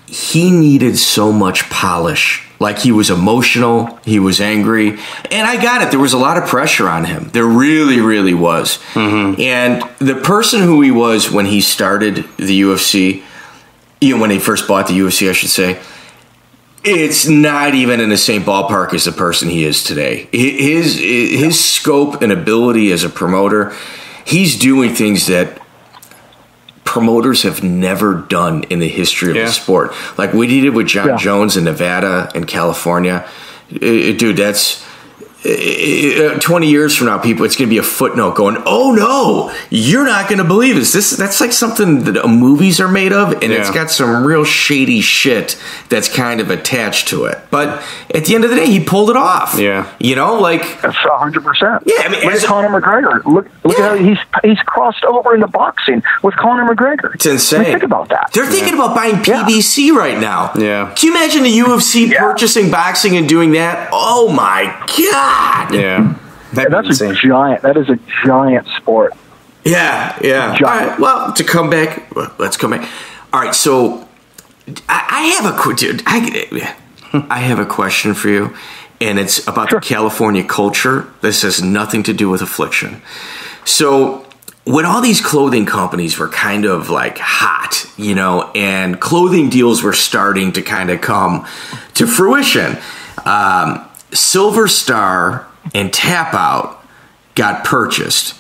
he needed so much polish. Like he was emotional, he was angry, and I got it. There was a lot of pressure on him. There really, really was. Mm-hmm. And the person who he was when he started the UFC, when he first bought the UFC, I should say, it's not even in the same ballpark as the person he is today. His scope and ability as a promoter, he's doing things that promoters have never done in the history of the sport. Like we did it with John Jones in Nevada and California. Dude, that's 20 years from now, people, it's going to be a footnote going, oh no, you're not going to believe this. That's like something that movies are made of, and it's got some real shady shit that's kind of attached to it. But at the end of the day, he pulled it off. Yeah. That's 100%. Yeah, I mean, look at Conor McGregor. Look at how he's crossed over into boxing with Conor McGregor. It's insane. Think about that. They're thinking about buying PBC right now. Yeah. Can you imagine the UFC purchasing boxing and doing that? Oh my God. Yeah. That's a giant. That is a giant sport. Yeah. Giant. All right. Well, let's come back. All right. So I have a question for you, and it's about the California culture. This has nothing to do with Affliction. So when all these clothing companies were kind of like hot, and clothing deals were starting to kind of come to fruition, Silver Star and Tap Out got purchased,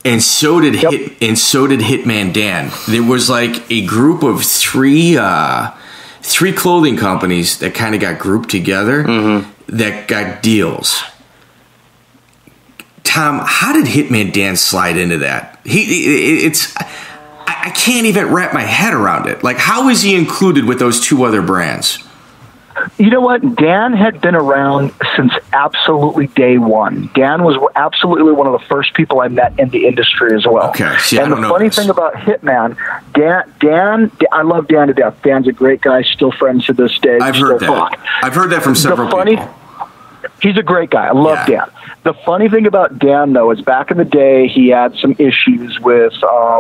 and so did Hitman Dan. There was like a group of three clothing companies that kind of got grouped together that got deals. Tom, how did Hitman Dan slide into that? I can't even wrap my head around it. Like, how is he included with those two other brands? You know what? Dan had been around since absolutely day one. Dan was absolutely one of the first people I met in the industry as well. Okay. See, and the funny thing about Hitman, Dan, I love Dan to death. Dan's a great guy, still friends to this day. I've heard that. I've heard that from several people. He's a great guy. I love Dan. The funny thing about Dan, though, is back in the day he had some issues with I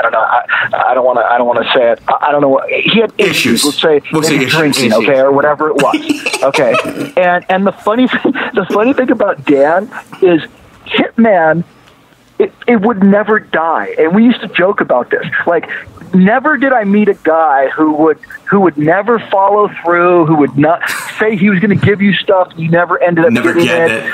don't know. I don't want to say it. I don't know what he had issues. Let's say drinking, okay, or whatever it was. Okay, and the funny thing about Dan is Hitman. It would never die, and we used to joke about this. Like, never did I meet a guy who would never follow through, who would not say he was going to give you stuff, you never ended up getting it.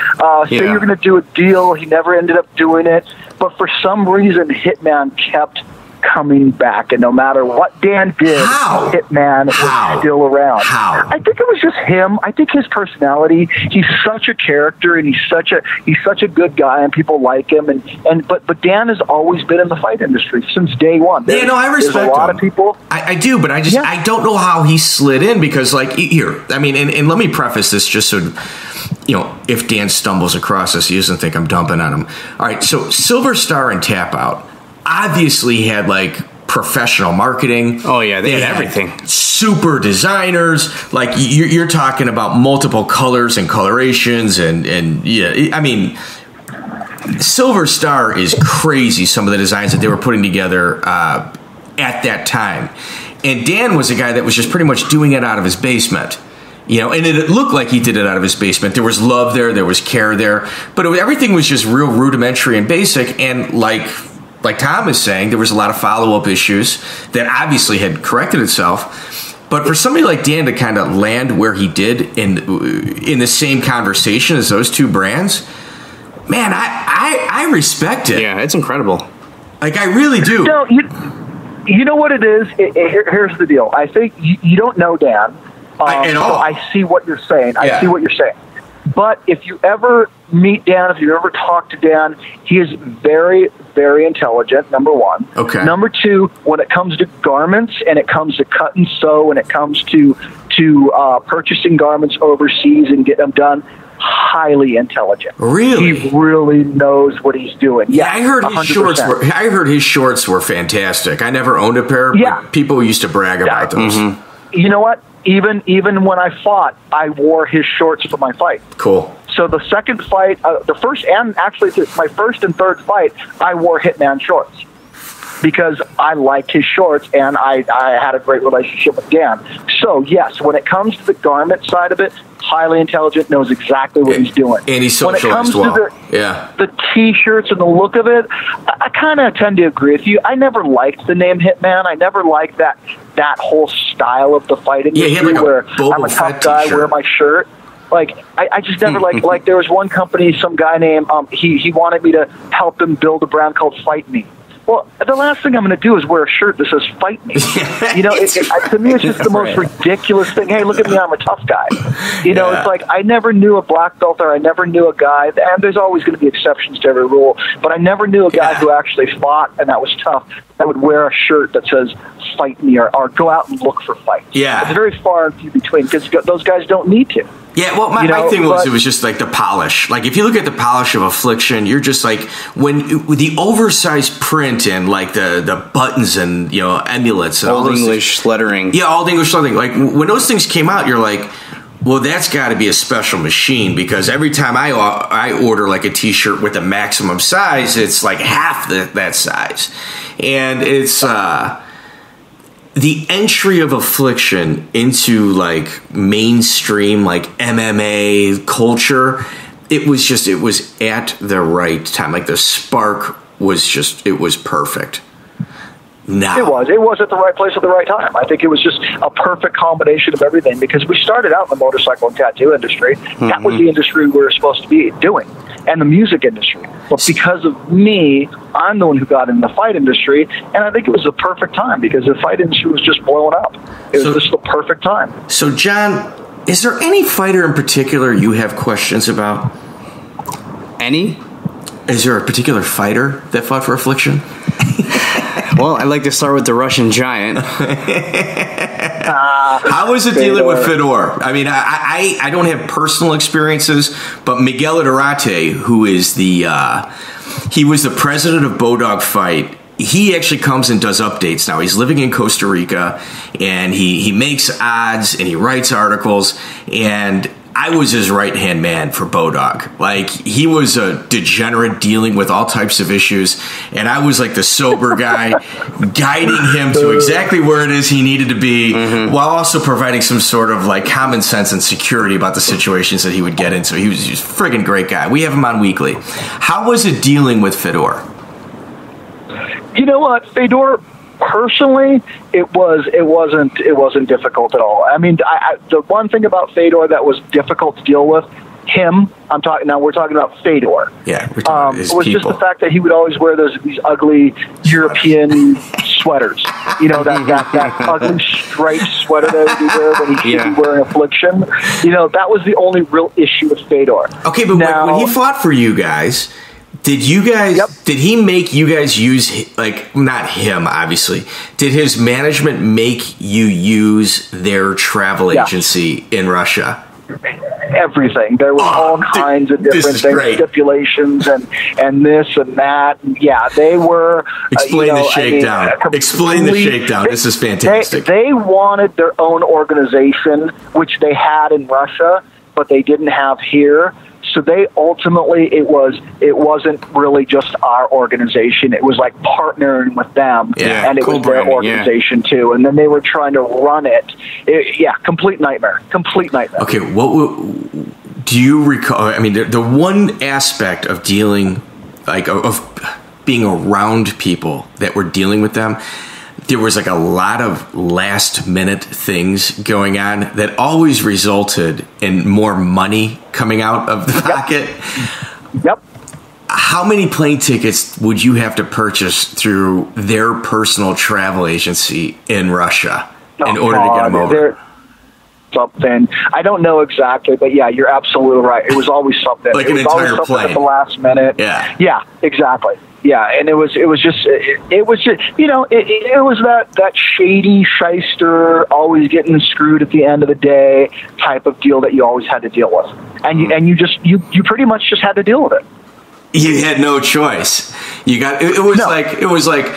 Say you're going to do a deal, he never ended up doing it. But for some reason, Hitman kept coming back, and no matter what Dan did, Hitman was still around. I think it was just him. I think his personality. He's such a character, and he's such a good guy, and people like him. But Dan has always been in the fight industry since day one. I respect a lot of people. I do, but I don't know how he slid in, because and let me preface this just so if Dan stumbles across this, he doesn't think I'm dumping on him. All right, so Silver Star and Tap Out obviously had like professional marketing. Oh yeah, they had everything. Super designers. Like you're talking about multiple colors and colorations, and I mean, Silver Star is crazy. Some of the designs that they were putting together at that time, and Dan was a guy that was just pretty much doing it out of his basement. And it looked like he did it out of his basement. There was love there was care there, but everything was just real rudimentary and basic, and like Tom is saying, there was a lot of follow-up issues that obviously had corrected itself. But for somebody like Dan to kind of land where he did in the same conversation as those two brands, man, I respect it. Yeah, it's incredible. Like, I really do. No, you know what it is? Here's the deal. I think you don't know Dan. At all. I see what you're saying. I see what you're saying. But if you ever meet Dan, if you ever talk to Dan, he is very, very intelligent, number one. Okay. Number two, when it comes to garments and it comes to cut and sew and it comes to purchasing garments overseas and get them done, highly intelligent. Really? He really knows what he's doing. Yeah, I heard his shorts were fantastic. I never owned a pair, but people used to brag about those. Mm-hmm. You know what? Even when I fought, I wore his shorts for my fight. Cool. So the second fight, the first and actually my first and third fight, I wore Hitman shorts because I liked his shorts and I had a great relationship with Dan. So yes, when it comes to the garment side of it, highly intelligent, knows exactly what he's doing. And he's socialized when it comes well. to the T-shirts and the look of it, I kind of tend to agree with you. I never liked the name Hitman. I never liked that whole style of the fight industry he had like where I'm a tough guy, T-shirt. wear my shirt. Like, I just never like there was one company, some guy named, he wanted me to help him build a brand called Fight Me. Well, the last thing I'm going to do is wear a shirt that says "Fight Me." You know, to me, it's just the most ridiculous thing. Hey, look at me, I'm a tough guy. You know, it's like I never knew a black belt, or I never knew a guy, and there's always going to be exceptions to every rule, but I never knew a guy who actually fought, and that was tough, that would wear a shirt that says "Fight Me" or go out and look for fights. Yeah. It's very far and few between because those guys don't need to. Yeah, well, my thing was, it was just like the polish. Like, if you look at the polish of Affliction, you're just like, with the oversized print and like the buttons and, you know, emulets and all Old those English lettering. Yeah, Old English lettering. Like, when those things came out, you're like, well, that's got to be a special machine, because every time I order like a T-shirt with the maximum size, it's like half that size. And it's... the entry of Affliction into like mainstream like MMA culture, it was at the right time. Like the spark was it was perfect. Now It was at the right place at the right time. I think it was just a perfect combination of everything, because we started out in the motorcycle and tattoo industry. Mm-hmm. That was the industry we were supposed to be doing, and the music industry. But because of me, I'm the one who got in the fight industry, and I think it was the perfect time because the fight industry was just blowing up. It was just the perfect time. So, John, is there any fighter in particular you have questions about? Any? Is there a particular fighter that fought for Affliction? Well, I'd like to start with the Russian Giant. How was it dealing with Fedor? I mean, I don't have personal experiences, but Miguel Iturrate, who is he was the president of Bodog Fight. He actually comes and does updates now. He's living in Costa Rica, and he makes odds and he writes articles, and I was his right-hand man for Bodog. Like, he was a degenerate dealing with all types of issues, and I was like the sober guy guiding him to exactly where it is he needed to be, while also providing some sort of like common sense and security about the situations that he would get into. He was just a friggin' great guy. We have him on weekly. How was it dealing with Fedor? You know what, Fedor, personally, it wasn't difficult at all. I mean, the one thing about Fedor that was difficult to deal with him, we're talking about Fedor. Yeah, we're talking about his was people. just the fact that he would always wear these ugly European sweaters. You know, that ugly striped sweater that he would wear when he should be wearing Affliction. You know, that was the only real issue with Fedor. Okay, but when he fought for you guys, did he make you guys use, like, not him, obviously, did his management make you use their travel agency in Russia? Everything. There was all kinds of different things, stipulations and this and that. Yeah, they were... Explain the shakedown. Explain the shakedown. This is fantastic. They wanted their own organization, which they had in Russia, but they didn't have here. So they ultimately, it wasn't really just our organization. It was like partnering with them, and it was their organization too. And then they were trying to run it. Complete nightmare. Complete nightmare. Okay, what do you recall? I mean, the one aspect of dealing, like of being around people that were dealing with them, there was like a lot of last minute things going on that always resulted in more money coming out of the pocket. Yep. How many plane tickets would you have to purchase through their personal travel agency in Russia in order to get them over? something. I don't know exactly, but yeah, you're absolutely right. It was always something. Like it an was entire always something plane. at the last minute. Yeah, exactly. Yeah, and it was just it was that shady shyster, always getting screwed at the end of the day type of deal that you always had to deal with, and you pretty much just had to deal with it. You had no choice. You got it was like,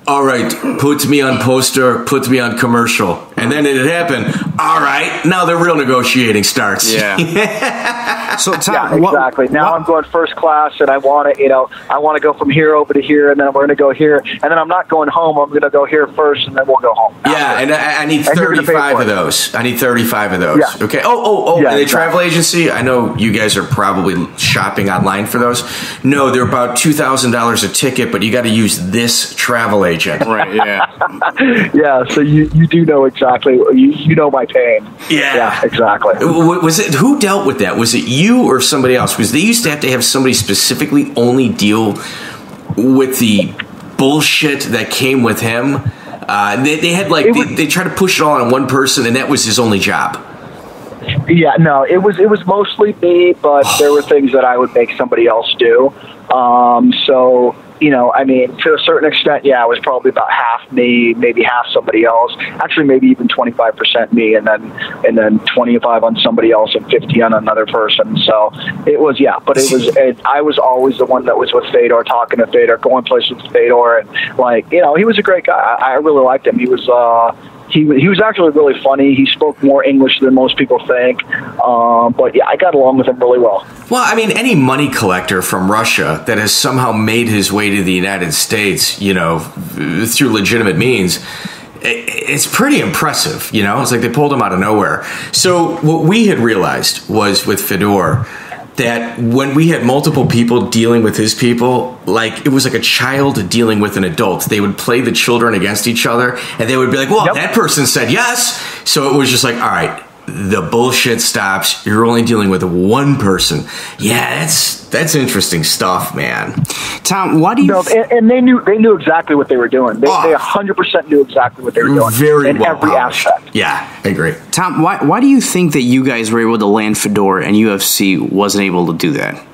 all right, put me on poster, put me on commercial, and then it happened. All right, now the real negotiating starts. Yeah. So Tom, exactly. Now I'm going first class, and I want to go from here over to here, and then we're going to go here, and then I'm not going home. I'm going to go here first, and then we'll go home. Yeah, and I need 35 of those. I need 35 of those. Yeah. Okay. Yeah, and the travel agency, I know you guys are probably shopping online for those. No, they're about $2,000 a ticket, but you got to use this travel agent. Right, yeah. Yeah, so you do know exactly, you know my pain. Yeah, exactly. Was it, who dealt with that? Was it you or somebody else? Because they used to have somebody specifically only deal with the bullshit that came with him. They had they tried to push it all on one person, and that was his only job. Yeah, no, it was mostly me, but there were things that I would make somebody else do. So, I mean, to a certain extent, yeah, it was probably about half me, maybe half somebody else. Actually, maybe even 25% me, and then 25 on somebody else, and 50 on another person. So it was, yeah. But I was always the one that was with Fedor, talking to Fedor, going places with Fedor, and he was a great guy. I really liked him. He was. He was actually really funny. He spoke more English than most people think. But yeah, I got along with him really well. Well, I mean, any money collector from Russia that has somehow made his way to the United States, through legitimate means, it's pretty impressive. It's like they pulled him out of nowhere. So what we had realized was with Fedor, that when we had multiple people dealing with his people, like it was like a child dealing with an adult. They would play the children against each other, and they would be like, well, That person said yes. So it was just like, all right, the bullshit stops. You're only dealing with one person. Yeah, that's interesting stuff, man. Tom, why do you... and they knew exactly what they were doing. They 100% knew exactly what they were doing. Very in every aspect. Yeah, I agree. Tom, why do you think that you guys were able to land Fedor and UFC wasn't able to do that?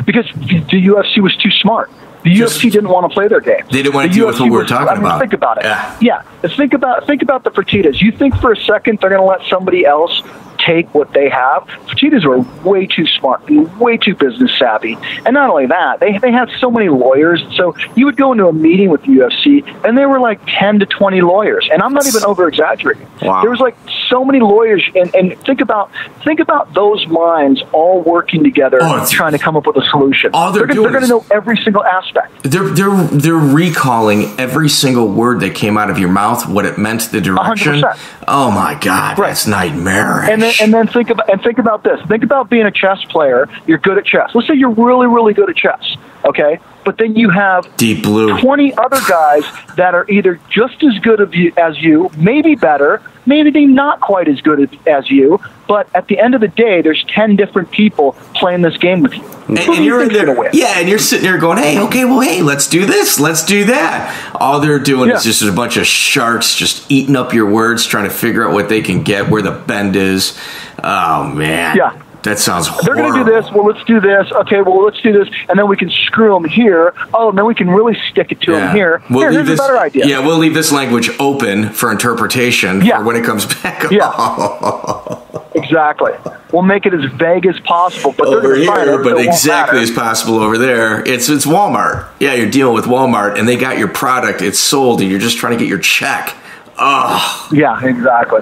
Because the UFC was too smart. The UFC didn't want to play their game. They didn't want to deal with what we were talking about. Think about it. Yeah. Think about the Fertittas. You think for a second they're going to let somebody else take what they have? Fertittas were way too smart and way too business savvy. And not only that, they had so many lawyers. So you would go into a meeting with the UFC, and there were like 10 to 20 lawyers. And I'm not even over-exaggerating. Wow. There was like so many lawyers. And think about those minds all working together trying to come up with a solution. They're going to know every single aspect. They're recalling every single word that came out of your mouth, what it meant, the direction. 100%. Oh my God, that's nightmarish. And then think about this. Think about being a chess player. You're good at chess. Let's say you're really, really good at chess. Okay, but then you have Deep Blue 20 other guys that are either just as good as you, maybe better, maybe they're not quite as good as you. But at the end of the day, there's 10 different people playing this game with you. And you're in there, and you're sitting there going, hey, let's do this, let's do that. All they're doing is just a bunch of sharks just eating up your words, trying to figure out what they can get, where the bend is. Oh, man. Yeah. That sounds horrible. They're going to do this. Well, let's do this. Okay, well, let's do this. And then we can screw them here. Oh, and then we can really stick it to them here. Here's a better idea. Yeah, we'll leave this language open for interpretation for when it comes back. Yeah. Exactly. We'll make it as vague as possible. But over here, but exactly as possible over there. It's Walmart. Yeah, you're dealing with Walmart, and they got your product. It's sold, and you're just trying to get your check. Oh. Yeah, exactly.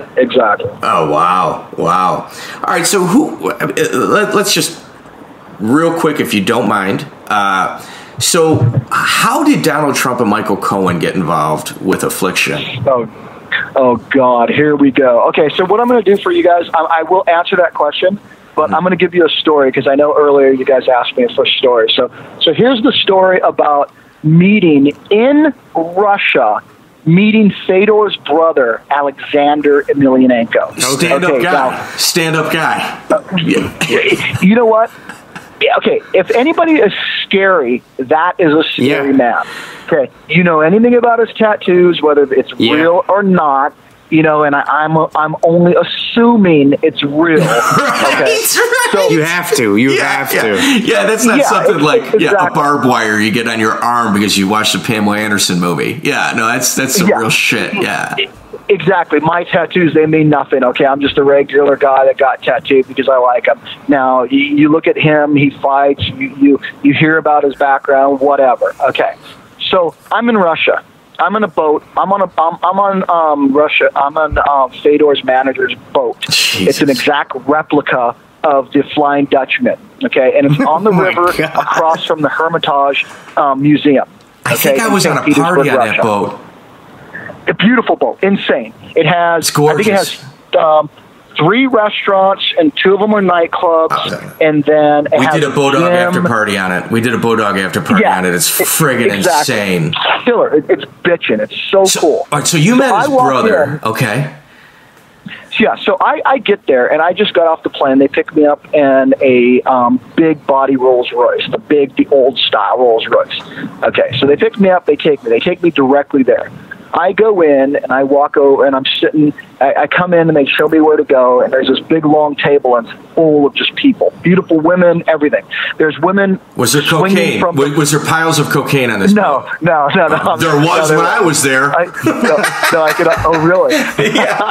Oh, wow. All right, so let's just, real quick, if you don't mind. So how did Donald Trump and Michael Cohen get involved with Affliction? Oh, God, here we go. Okay, so what I'm going to do for you guys, I will answer that question, but I'm going to give you a story because I know earlier you guys asked me for a story. So here's the story about meeting in Russia, meeting Fedor's brother, Aleksander Emelianenko. Stand-up guy. You know what? Okay, if anybody is scary, that is a scary man. Okay, you know anything about his tattoos, whether it's real or not, and I'm only assuming it's real. Okay? So, you have to. You have to. Yeah, that's not something like exactly. a barbed wire you get on your arm because you watched the Pamela Anderson movie. Yeah, no, that's some real shit. Yeah. Exactly. My tattoos, they mean nothing, okay? I'm just a regular guy that got tattooed because I like him. Now, you look at him, he fights, you hear about his background, whatever. Okay. So, I'm in Russia. I'm in a boat. I'm on Russia. I'm on Fedor's manager's boat. Jesus. It's an exact replica of the Flying Dutchman, okay? And it's on the river across from the Hermitage Museum. Okay? I think I was on a party on that boat. A beautiful boat, insane. It has, I think it has 3 restaurants, and 2 of them are nightclubs. And then we did a Bodog after party on it. on it. It's friggin' insane. Killer. It's bitchin'. It's so cool. All right, so you met his brother, okay? Yeah, so I get there, and I just got off the plane. They picked me up in a big body Rolls Royce, the old style Rolls Royce. Okay, so they picked me up. They take me directly there. I go in and I walk over and I'm sitting. I come in and they show me where to go. And there's this big long table and it's full of just people, beautiful women, everything. There's women. Was there cocaine? Was there piles of cocaine on this? No. There was when I was there. Oh, really? Yeah.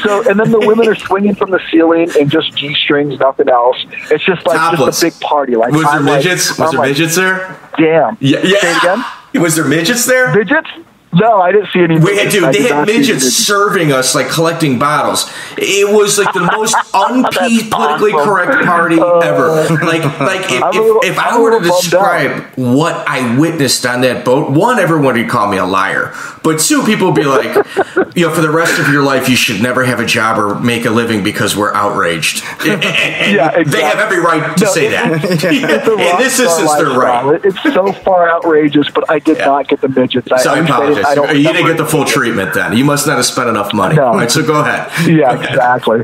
So, and then the women are swinging from the ceiling and just G-strings, nothing else. It's just like Topless. just a big party. Like, was there midgets? Was there midgets there? Damn. Yeah. Say it again. Was there midgets there? Midgets? No, I didn't see any. They had midgets serving us, like collecting bottles. It was like the most politically correct party ever. If I were to describe what I witnessed on that boat, 1, everyone would call me a liar. But 2, people would be like, for the rest of your life, you should never have a job or make a living because we're outraged. And exactly. They have every right to say that. In this instance, they're right. It's so far outrageous, but I did not get the midgets. So I apologize. You didn't get the full treatment then. You must not have spent enough money. No. All right, so go ahead. Yeah, exactly.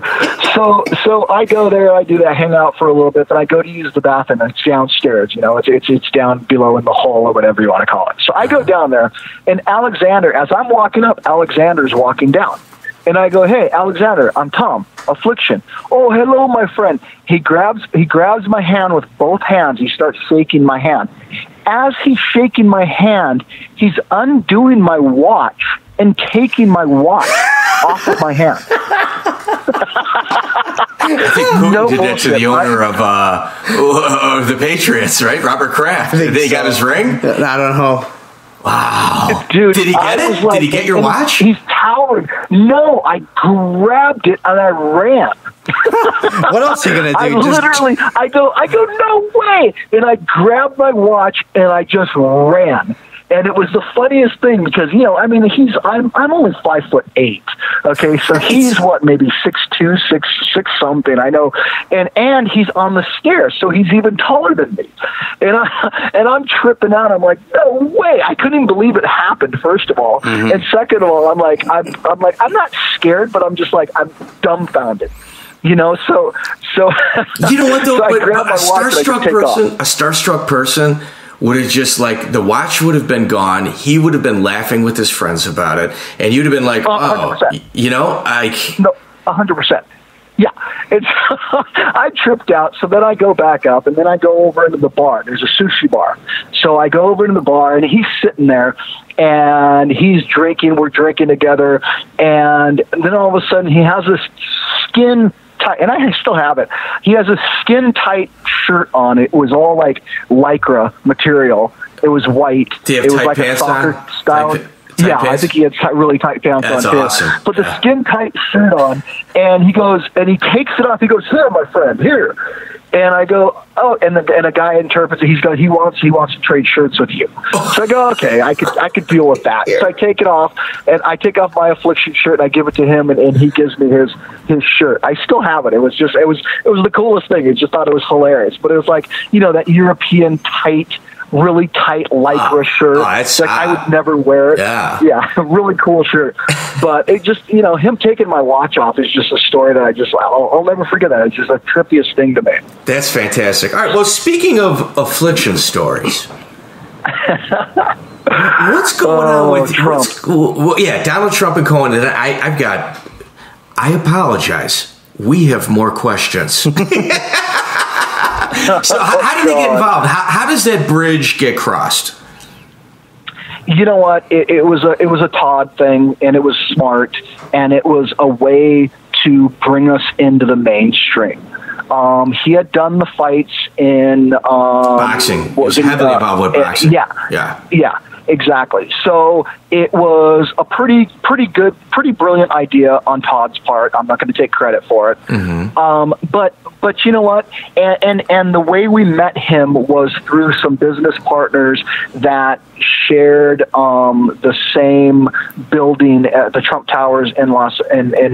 So I go there, I do that, hang out for a little bit, then I go to use the bathroom, and it's downstairs, it's down below in the hole or whatever you want to call it. So I go down there, and Alexander, as I'm walking up, Alexander's walking down. And I go, "Hey, Alexander, I'm Tom, Affliction." "Oh, hello, my friend." He grabs my hand with both hands. He starts shaking my hand. As he's shaking my hand, he's undoing my watch and taking my watch off of my hand. I think Putin did that to the owner of the Patriots, right? Robert Kraft. They got his ring? I don't know. Wow. Dude, did he get it? Did he get your watch? He's towering. No, I grabbed it and I ran. What else are you going to do? I go, no way. And I grabbed my watch and I just ran. And it was the funniest thing because, I'm only 5'8". Okay. So he's maybe 6'2", 6 something. I know. And he's on the stairs. So he's even taller than me. And I'm tripping out. I'm like, no way. I couldn't even believe it happened, first of all. Mm-hmm. And second of all, I'm not scared, but I'm just like, I'm dumbfounded. So you know what though? So but a starstruck person would have just the watch would have been gone. He would have been laughing with his friends about it, and you'd have been like, 100%. No, 100%. Yeah, I tripped out. So then I go back up, and then I go over into the bar. There's a sushi bar. So I go over into the bar, and he's sitting there, and he's drinking. We're drinking together, and then all of a sudden he has this skin tight, and I still have it. He has a skin tight shirt on. It was all like Lycra material. It was white. Do you have it was tight like pants a soccer on? style. Tight yeah, pants? I think he had really tight pants on too. Awesome. But the skin tight shirt on, and he goes and he takes it off. He goes, "Here, my friend, here." And I go, "Oh," and a guy interprets it. He wants to trade shirts with you. So I go, "Okay, I could deal with that." So I take it off, and I take off my Affliction shirt, and I give it to him, and he gives me his shirt. I still have it. It was the coolest thing. I just thought it was hilarious. But it was like, that European really tight Lycra shirt. I would never wear it. Yeah, really cool shirt. But it just, him taking my watch off is just a story that I'll never forget that. It's just the trippiest thing to me. That's fantastic. All right, well, speaking of Affliction stories, What's going on with Trump? Donald Trump and Cohen. And I apologize. We have more questions. So how do they get involved? How does that bridge get crossed? You know what? It was a Todd thing, and it was smart, and it was a way to bring us into the mainstream. He had done the fights in boxing. He was heavily involved with boxing. Yeah, exactly. So it was a pretty good, pretty brilliant idea on Todd's part. I'm not going to take credit for it. But you know what? And the way we met him was through some business partners that shared the same building at the Trump Towers in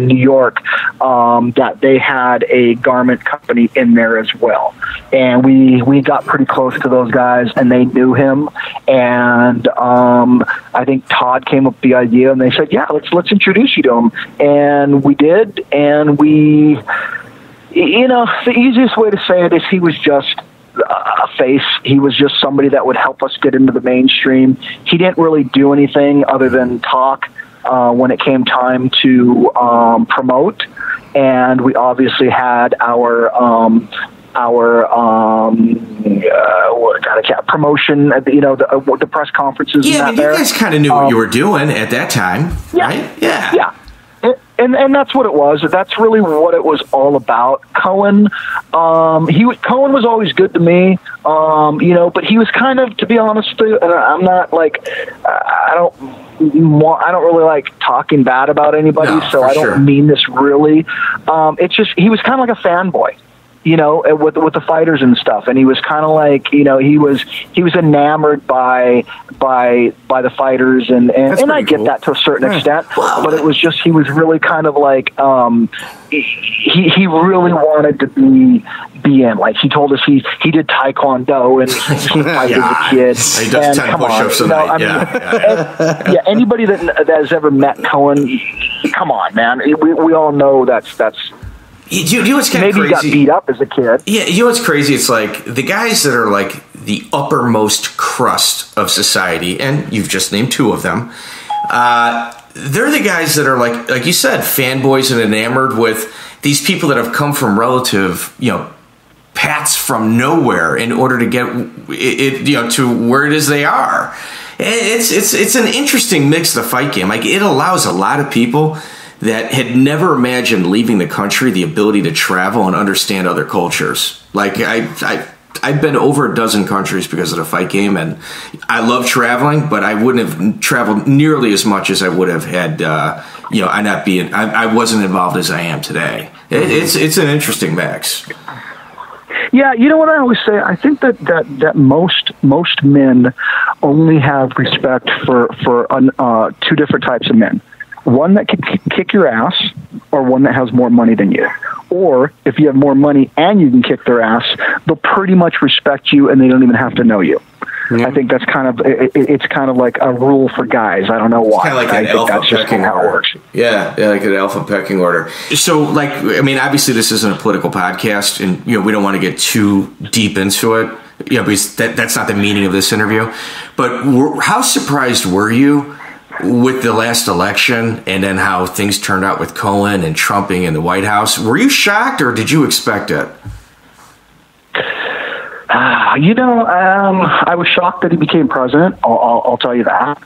New York. That they had a garment company in there as well, and we got pretty close to those guys, and they knew him. And I think Todd came up with the idea, and they said, "Yeah, let's introduce you to him," and we did, and we. You know, the easiest way to say it is he was just a face. He was just somebody that would help us get into the mainstream. He didn't really do anything other than talk when it came time to promote. And we obviously had our promotion, the press conferences. Yeah, you guys kind of knew what you were doing at that time, right? Yeah. And that's what it was. That's really what it was all about. Cohen was always good to me, but he was kind of, to be honest, I'm not like, I don't really like talking bad about anybody, so I don't mean this really. It's just, he was kind of like a fanboy. With the fighters and stuff, and he was kind of like, he was enamored by the fighters, and I get that to a certain extent, but it was just, he was really kind of like, he really wanted to be in. Like, he told us he did Taekwondo and he used to fight as a kid. He does 10 push-ups a night. Anybody that has ever met Cohen, come on, man, we all know that's. You know what's kind of crazy? Maybe he got beat up as a kid. Yeah, you know what's crazy? It's like the guys that are like the uppermost crust of society, and you've just named two of them. They're the guys that are like you said, fanboys and enamored with these people that have come from relative, paths from nowhere in order to get it, to where it is they are. It's an interesting mix of the fight game. Like, it allows a lot of people that had never imagined leaving the country the ability to travel and understand other cultures. Like, I've been over a dozen countries because of the fight game, and I love traveling, but I wouldn't have traveled nearly as much as I would have had, I wasn't involved as I am today. It's an interesting mix. Yeah, you know what I always say? I think that most men only have respect for two different types of men. One that can kick your ass, or one that has more money than you. Or if you have more money and you can kick their ass, they'll pretty much respect you and they don't even have to know you. Yeah. I think that's it's kind of like a rule for guys. I don't know why. Kind of like an alpha pecking order. Yeah, like an alpha pecking order. So, obviously this isn't a political podcast, and we don't want to get too deep into it. Because that's not the meaning of this interview. But how surprised were you with the last election, and then how things turned out with Cohen and Trump being in the White House? Were you shocked, or did you expect it? I was shocked that he became president. I'll tell you that.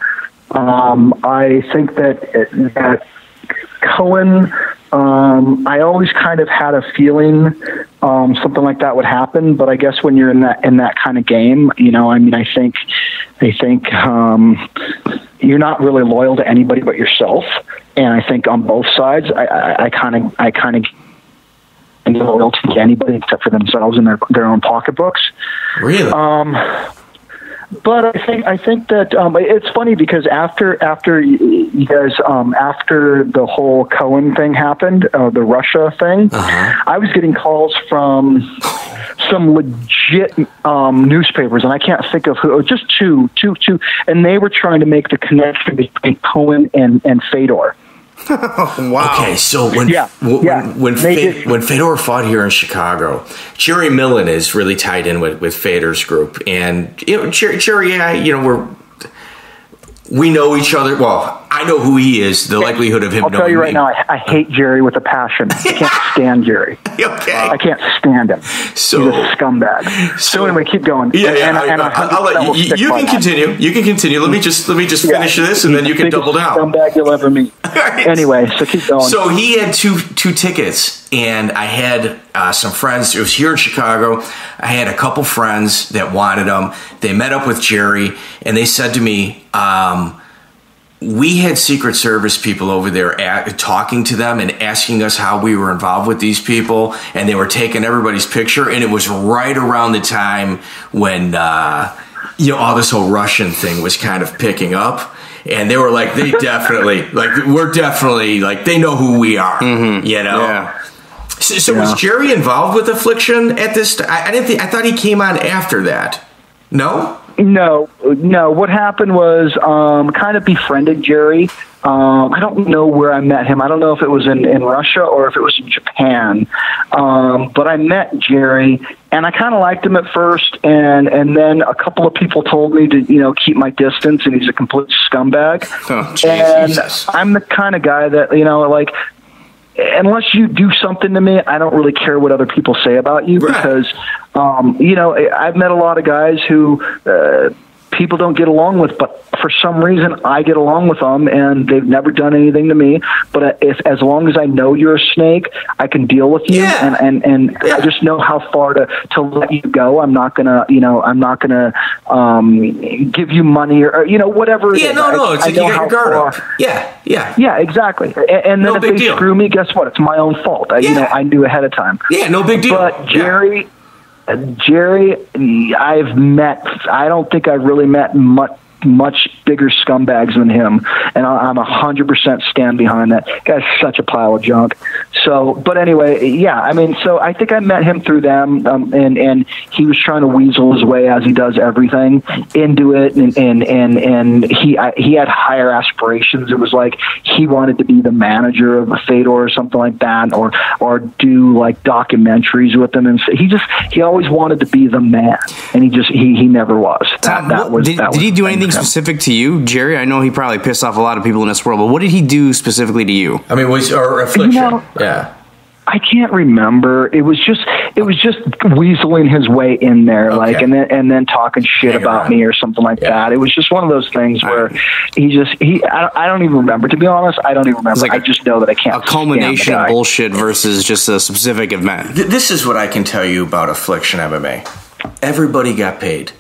I think that Cohen, I always kind of had a feeling something like that would happen, but I guess when you're in that kind of game, I think you're not really loyal to anybody but yourself, and I think on both sides, I kind of loyal to anybody except for themselves and their own pocketbooks. Really? But I think that it's funny because after you guys after the whole Cohen thing happened, the Russia thing, I was getting calls from some legit newspapers, and I can't think of who. Just two, and they were trying to make the connection between Cohen and Fedor. Wow. Okay, so when Fedor fought here in Chicago, Jerry Millen is really tied in with Fedor's group, and Jerry, we know each other. Well, I know who he is. The likelihood of him knowing me. I'll tell you right now, I hate Jerry with a passion. I can't stand Jerry. Okay. I can't stand him. So, he's a scumbag. So anyway, keep going. I'll let you can continue. You can continue. Let me just finish this, and then you can double down. Scumbag you'll ever meet. Right. Anyway, so keep going. So he had two tickets, and I had some friends. It was here in Chicago. I had a couple friends that wanted them. They met up with Jerry, and they said to me, we had Secret Service people over there talking to them and asking us how we were involved with these people, and they were taking everybody's picture, and it was right around the time when all this whole Russian thing was kind of picking up, and they were like, they definitely we're definitely they know who we are, Yeah. So was Jerry involved with Affliction at this? I thought he came on after that. No. No. What happened was kind of befriended Jerry. I don't know where I met him. I don't know if it was in Russia or if it was in Japan. But I met Jerry, and I kind of liked him at first, and then a couple of people told me to keep my distance, and he's a complete scumbag. Oh, Jesus. And I'm the kind of guy that unless you do something to me, I don't really care what other people say about you, because, I've met a lot of guys who people don't get along with, but for some reason I get along with them, and they've never done anything to me. But as long as I know you're a snake, I can deal with you, and I just know how far to let you go. I'm not gonna, give you money or whatever. Yeah, no, it's like you got your guard up. Yeah, exactly. And then if they screw me, guess what? It's my own fault. I knew ahead of time. Yeah, no big deal. But Jerry, I don't think I've really met much bigger scumbags than him, and I'm 100% stand behind that. Guy's such a pile of junk. So, but anyway, so I think I met him through them, and he was trying to weasel his way, as he does everything, into it, and he had higher aspirations. It was like he wanted to be the manager of a Fedor or something like that, or do documentaries with them, and he always wanted to be the man, and he never was. Did he do anything specific to you, Jerry? I know he probably pissed off a lot of people in this world, but what did he do specifically to you? I mean, was our Affliction? I can't remember. It was just weaseling his way in there, and then talking shit about me or something like that. It was just one of those things where I don't even remember. To be honest, I don't even remember. I just know that I can't. A culmination of bullshit versus just a specific event. This is what I can tell you about Affliction MMA. Everybody got paid.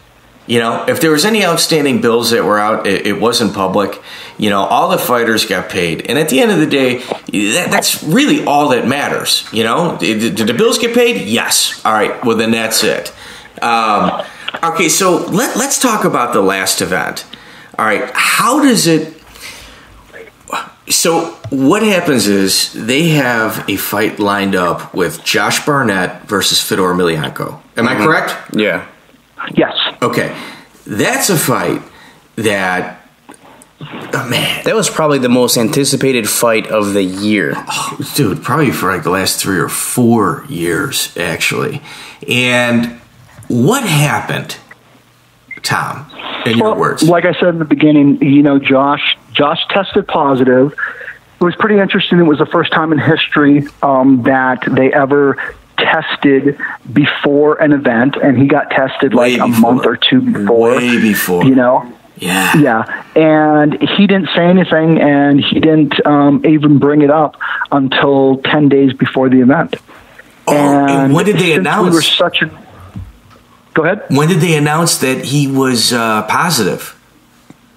If there was any outstanding bills that were out, it wasn't public. All the fighters got paid. And at the end of the day, that's really all that matters. Did the bills get paid? Yes. All right. Well, then that's it. Okay, so let's talk about the last event. All right. How does it... So what happens is they have a fight lined up with Josh Barnett versus Fedor Emelianenko. Am I correct? Yeah. Yes. Okay. That's a fight that, man. That was probably the most anticipated fight of the year. Oh, dude, probably for the last 3 or 4 years, actually. And what happened, Tom, in your words? Like I said in the beginning, Josh tested positive. It was pretty interesting. It was the first time in history that they ever tested before an event, and he got tested a month or two before. Way before. Yeah. And he didn't say anything, and he didn't even bring it up until 10 days before the event. Oh, and when did they announce? Go ahead. When did they announce that he was positive?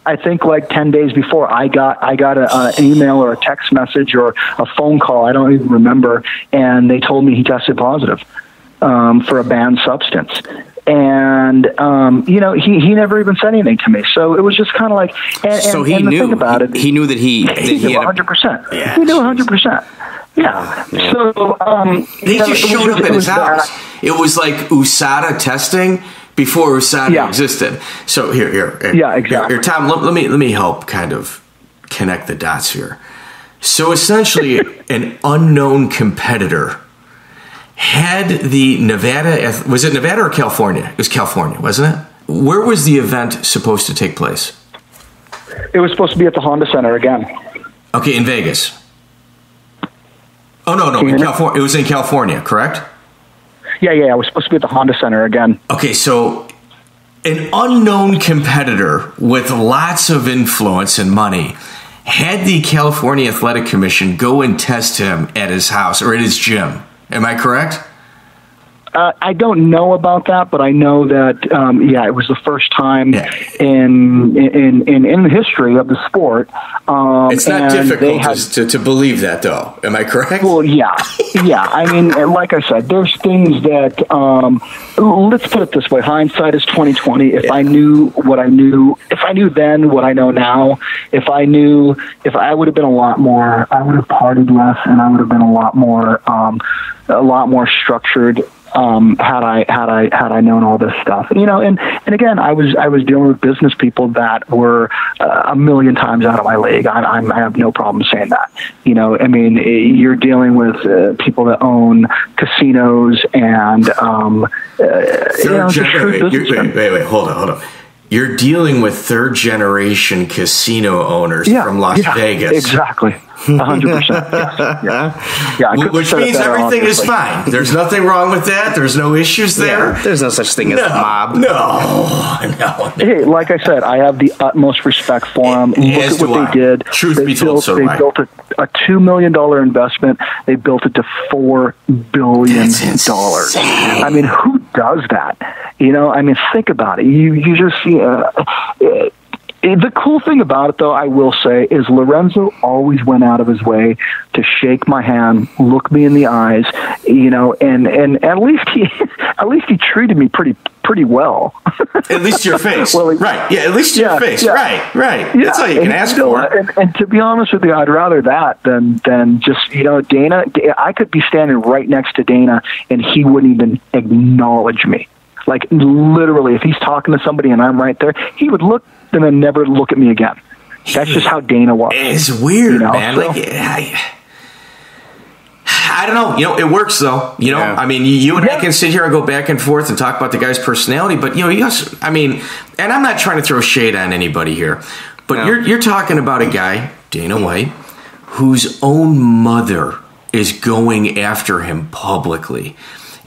I think 10 days before, I got an email or a text message or a phone call. I don't even remember. And they told me he tested positive for a banned substance. And, he never even said anything to me. So it was just kind of he knew. Thing about it, he knew that he knew 100%. Yeah. He knew 100%. Yeah. So they just showed up at his house. It was like USADA testing before USADA existed. So here. Yeah, exactly. Here, Tom, let me help kind of connect the dots here. So essentially, an unknown competitor had the Nevada. Was it Nevada or California? It was California, wasn't it? Where was the event supposed to take place? It was supposed to be at the Honda Center again. Okay, in Vegas. Oh, no, in California. It was in California, correct? Yeah, it was supposed to be at the Honda Center again. Okay, so an unknown competitor with lots of influence and money had the California Athletic Commission go and test him at his house or at his gym. Am I correct? I don't know about that, but I know that it was the first time in the history of the sport. It's not difficult to believe that, though. Am I correct? Well, yeah. I mean, like I said, there's things that let's put it this way: hindsight is 20/20. If I knew what I knew, if I knew then what I know now, if I would have been a lot more, I would have partied less, and I would have been a lot more structured. Had I known all this stuff, and again, I was dealing with business people that were a million times out of my league. I have no problem saying that. I mean, you're dealing with people that own casinos and wait, hold on. You're dealing with third-generation casino owners from Las Vegas. Exactly. 100%. Yeah. Which means everything is fine. There's nothing wrong with that. There's no issues there. There's no such thing as a mob. No. Hey, like I said, I have the utmost respect for them. Look at what they did. Truth be told, they built a $2 million investment. They built it to $4 billion. I mean, who does that? I mean, think about it. You just see. The cool thing about it, though, I will say, is Lorenzo always went out of his way to shake my hand, look me in the eyes, and at least he treated me pretty well. At least your face, right? Yeah, at least your face, right? Yeah, that's all you can ask for. And to be honest with you, I'd rather that than just Dana. I could be standing right next to Dana, and he wouldn't even acknowledge me. Like literally, if he's talking to somebody and I'm right there, he would look and then never look at me again. That's just how Dana was. It's weird, man. So, I don't know. It works though. I mean, you and I can sit here and go back and forth and talk about the guy's personality, but and I'm not trying to throw shade on anybody here, but you're talking about a guy, Dana White, whose own mother is going after him publicly.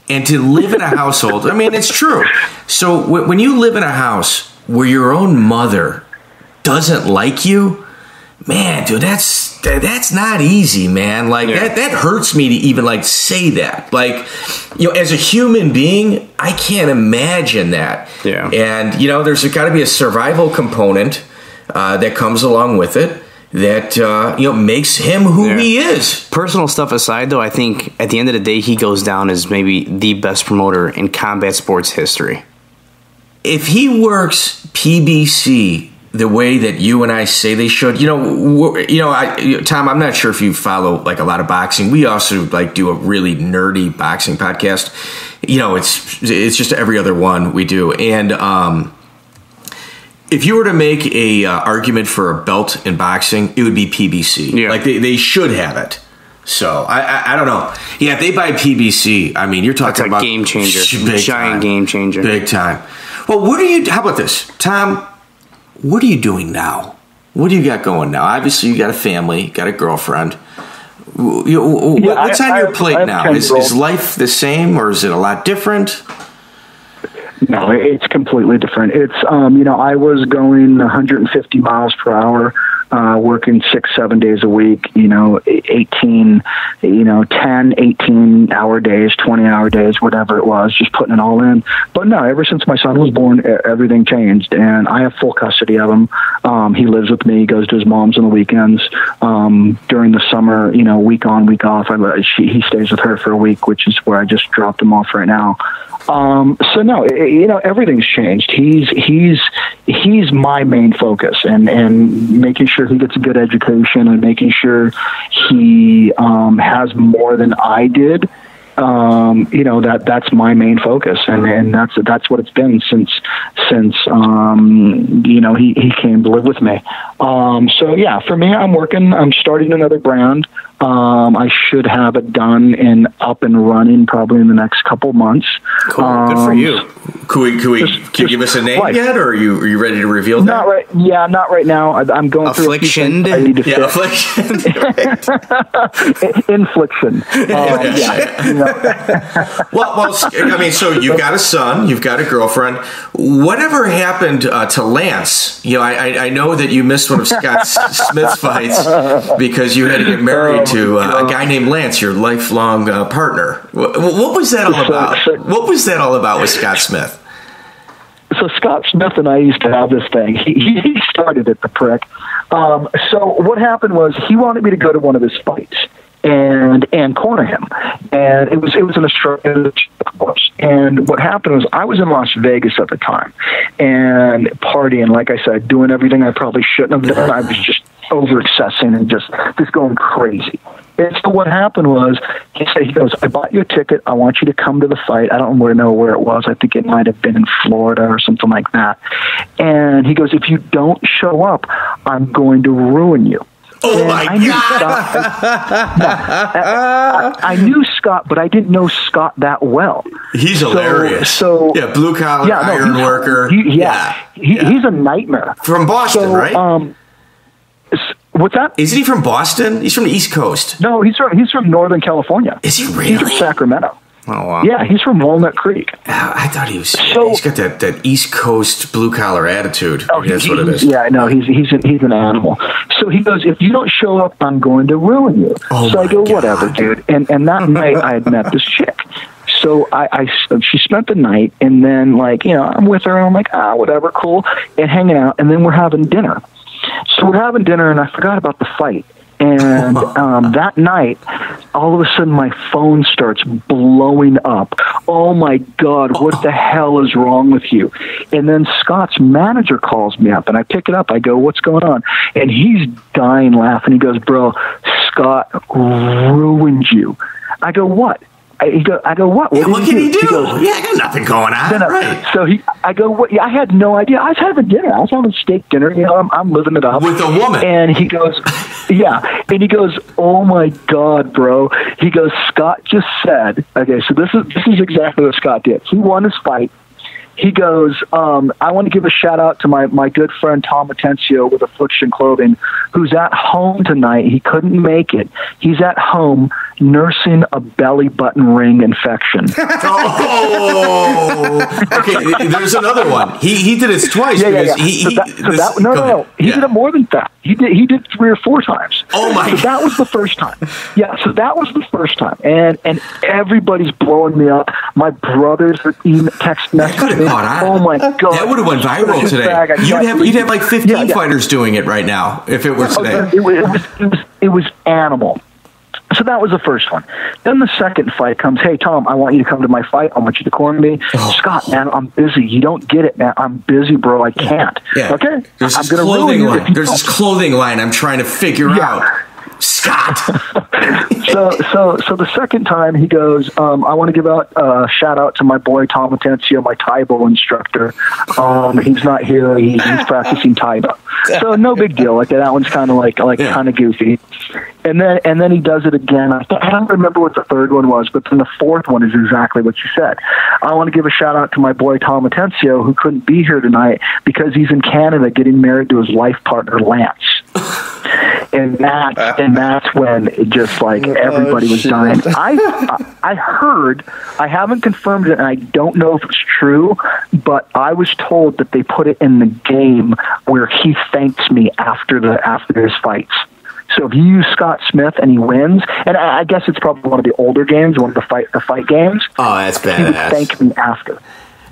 And to live in a household, I mean, it's true. So when you live in a house where your own mother doesn't like you, man, dude, that's not easy, man. Like that hurts me to even say that. As a human being, I can't imagine that. Yeah. And there's got to be a survival component that comes along with it. That makes him who he is. Personal stuff aside, though, I think at the end of the day, he goes down as maybe the best promoter in combat sports history. If he works PBC the way that you and I say they should, Tom, I'm not sure if you follow a lot of boxing. We also do a really nerdy boxing podcast. It's just every other one we do, and if you were to make a argument for a belt in boxing, it would be PBC. Yeah. They should have it. So I don't know. Yeah, if they buy PBC, I mean, you're talking about game changer, giant game changer, big time. Well, how about this, Tom? What are you doing now? What do you got going now? Obviously, you got a family, you got a girlfriend. What's on your plate now? Is life the same, or is it a lot different? No, it's completely different. It's, I was going 150 miles per hour, working 6-7 days a week, 18 hour days, 20-hour days, whatever it was, just putting it all in. But no, ever since my son was born, everything changed, and I have full custody of him. He lives with me, goes to his mom's on the weekends. During the summer, week on, week off, he stays with her for a week, which is where I just dropped him off right now. So no, everything's changed. He's my main focus, and making sure he gets a good education and making sure he has more than I did. That's my main focus, and that's what it's been since he came to live with me. So yeah, for me, I'm starting another brand. I should have it done and up and running probably in the next couple months. Cool. Good for you. Can you give us a name yet, or are you ready to reveal that? Not right. Yeah, not right now. I'm going Affliction. through a few things I need to fix. Affliction. Infliction. Well, I mean, so you've got a son, you've got a girlfriend. Whatever happened to Lance? I know that you missed one of Scott Smith's fights because you had to get married to a guy named Lance, your lifelong partner. What was that all about? What was that all about with Scott Smith? So Scott Smith and I used to have this thing. He started it, the prick. So what happened was he wanted me to go to one of his fights and corner him, and it was an Australian course. And what happened was I was in Las Vegas at the time and partying, like I said, doing everything I probably shouldn't have done. I was just over accessing and just going crazy. And so what happened was he goes, I bought you a ticket. I want you to come to the fight. I don't really know where it was. I think it might have been in Florida or something like that. And he goes, if you don't show up, I'm going to ruin you. Oh, and my God. I knew Scott, but I didn't know Scott that well. He's hilarious. So blue collar iron worker. He's a nightmare. From Boston, right? What's that? Isn't he from Boston? He's from the East Coast. No, he's from Northern California. Is he really? He's from Sacramento. Oh, wow. Yeah, he's from Walnut Creek. I thought he was. He's got that East Coast blue collar attitude. Oh, that's what it is. Yeah, no, he's an animal. So he goes, if you don't show up, I'm going to ruin you. Oh, so I go, God. Whatever, dude. And that night I had met this chick. So she spent the night, and then I'm with her, and I'm like, whatever, cool, and hanging out, and then we're having dinner. So we're having dinner, and I forgot about the fight. And that night, all of a sudden, my phone starts blowing up. Oh, my God, what the hell is wrong with you? And then Scott's manager calls me up, and I pick it up. I go, what's going on? And he's dying laughing. He goes, bro, Scott ruined you. I go, what? I go, what? What can he do? He goes, I got nothing going on. No. Right. So I go, what? I had no idea. I was having dinner. I was having steak dinner. I'm living it up. With a woman. And he goes, yeah. And he goes, oh my God, bro. He goes, Scott just said, okay, so this is exactly what Scott did. He won his fight. He goes, I want to give a shout out to my good friend Tom Atencio with Affliction Clothing, who's at home tonight. He couldn't make it. He's at home nursing a belly button ring infection. Okay, there's another one. He did it twice. Yeah. He did it more than that. He did 3 or 4 times. Oh my! So that was the first time. Yeah, so that was the first time, and everybody's blowing me up. My brothers are even text messaging. Oh my God! That would have went viral today. You'd have like 15 fighters doing it right now if it were today. It was animal. So that was the first one. Then the second fight comes, hey, Tom, I want you to come to my fight. I want you to corner me. Scott, man, I'm busy. You don't get it, man. I'm busy, bro. I can't. Yeah. Okay? There's this clothing line. There's this clothing line I'm trying to figure out. Scott. So the second time he goes, I want to give out a shout out to my boy Tom Atencio, my Taibo instructor. He's not here. He's practicing Taibo. So no big deal. That one's kind of kind of goofy. And then he does it again. I don't remember what the third one was, but then the fourth one is exactly what you said. I want to give a shout out to my boy Tom Atencio, who couldn't be here tonight because he's in Canada getting married to his life partner Lance. And that's when it just everybody was dying. I heard, I haven't confirmed it, and I don't know if it's true, but I was told that they put it in the game where he thanks me after his fights. So if you use Scott Smith and he wins, and I guess it's probably one of the older games, one of the fight games. Oh, that's badass. He would thank me after.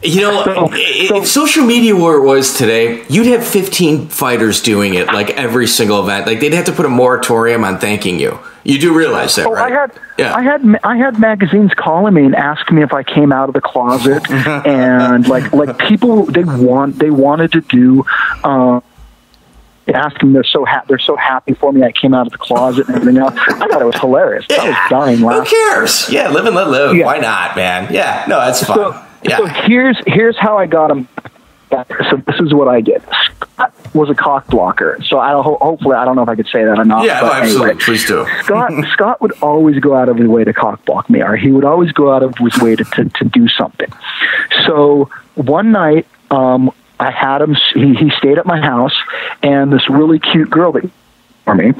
If social media were it was today, you'd have 15 fighters doing it, every single event. They'd have to put a moratorium on thanking you. You do realize that, right? I had magazines calling me and asking me if I came out of the closet, and people they wanted to do. Asking they're so happy for me. I came out of the closet and everything else. I thought it was hilarious. I was dying laughing. Who cares? Yeah, live and let live. Yeah. Why not, man? Yeah, no, that's fun. So here's how I got him. So this is what I did. was a cock blocker. So hopefully, I don't know if I could say that or not. Yeah, but absolutely. Anyway, Please do. Scott would always go out of his way to cock block me, or he would always go out of his way to do something. So one night, I had him. He stayed at my house, and this really cute girl that for me,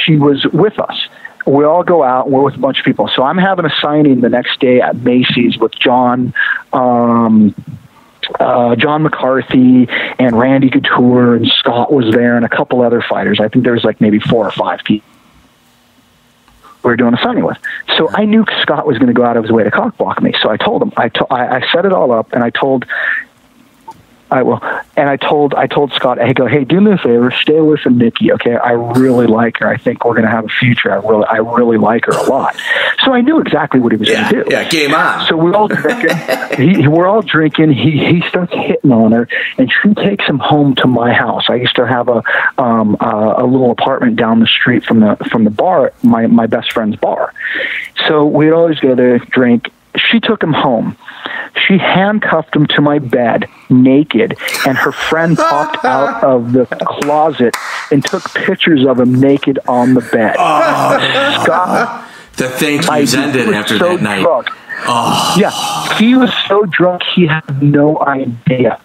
she was with us. We all go out, and we're with a bunch of people. So I'm having a signing the next day at Macy's with John McCarthy and Randy Couture, and Scott was there, and a couple other fighters. I think there was like maybe 4 or 5 people we were doing a signing with. So I knew Scott was going to go out of his way to cock block me. So I told him, I set it all up, and I told Scott, hey, do me a favor, stay away from Nikki, okay? I really like her. I think we're going to have a future. I really like her a lot. So I knew exactly what he was going to do. Yeah, game on. So we're all drinking. We're all drinking. He starts hitting on her, and she takes him home to my house. I used to have a little apartment down the street from the bar, my best friend's bar. So we'd always go there, drink. She took him home. She handcuffed him to my bed, naked, and her friend popped out of the closet and took pictures of him naked on the bed. Scott, the thank yous ended after that night. Drunk. Oh. Yeah, he was so drunk he had no idea.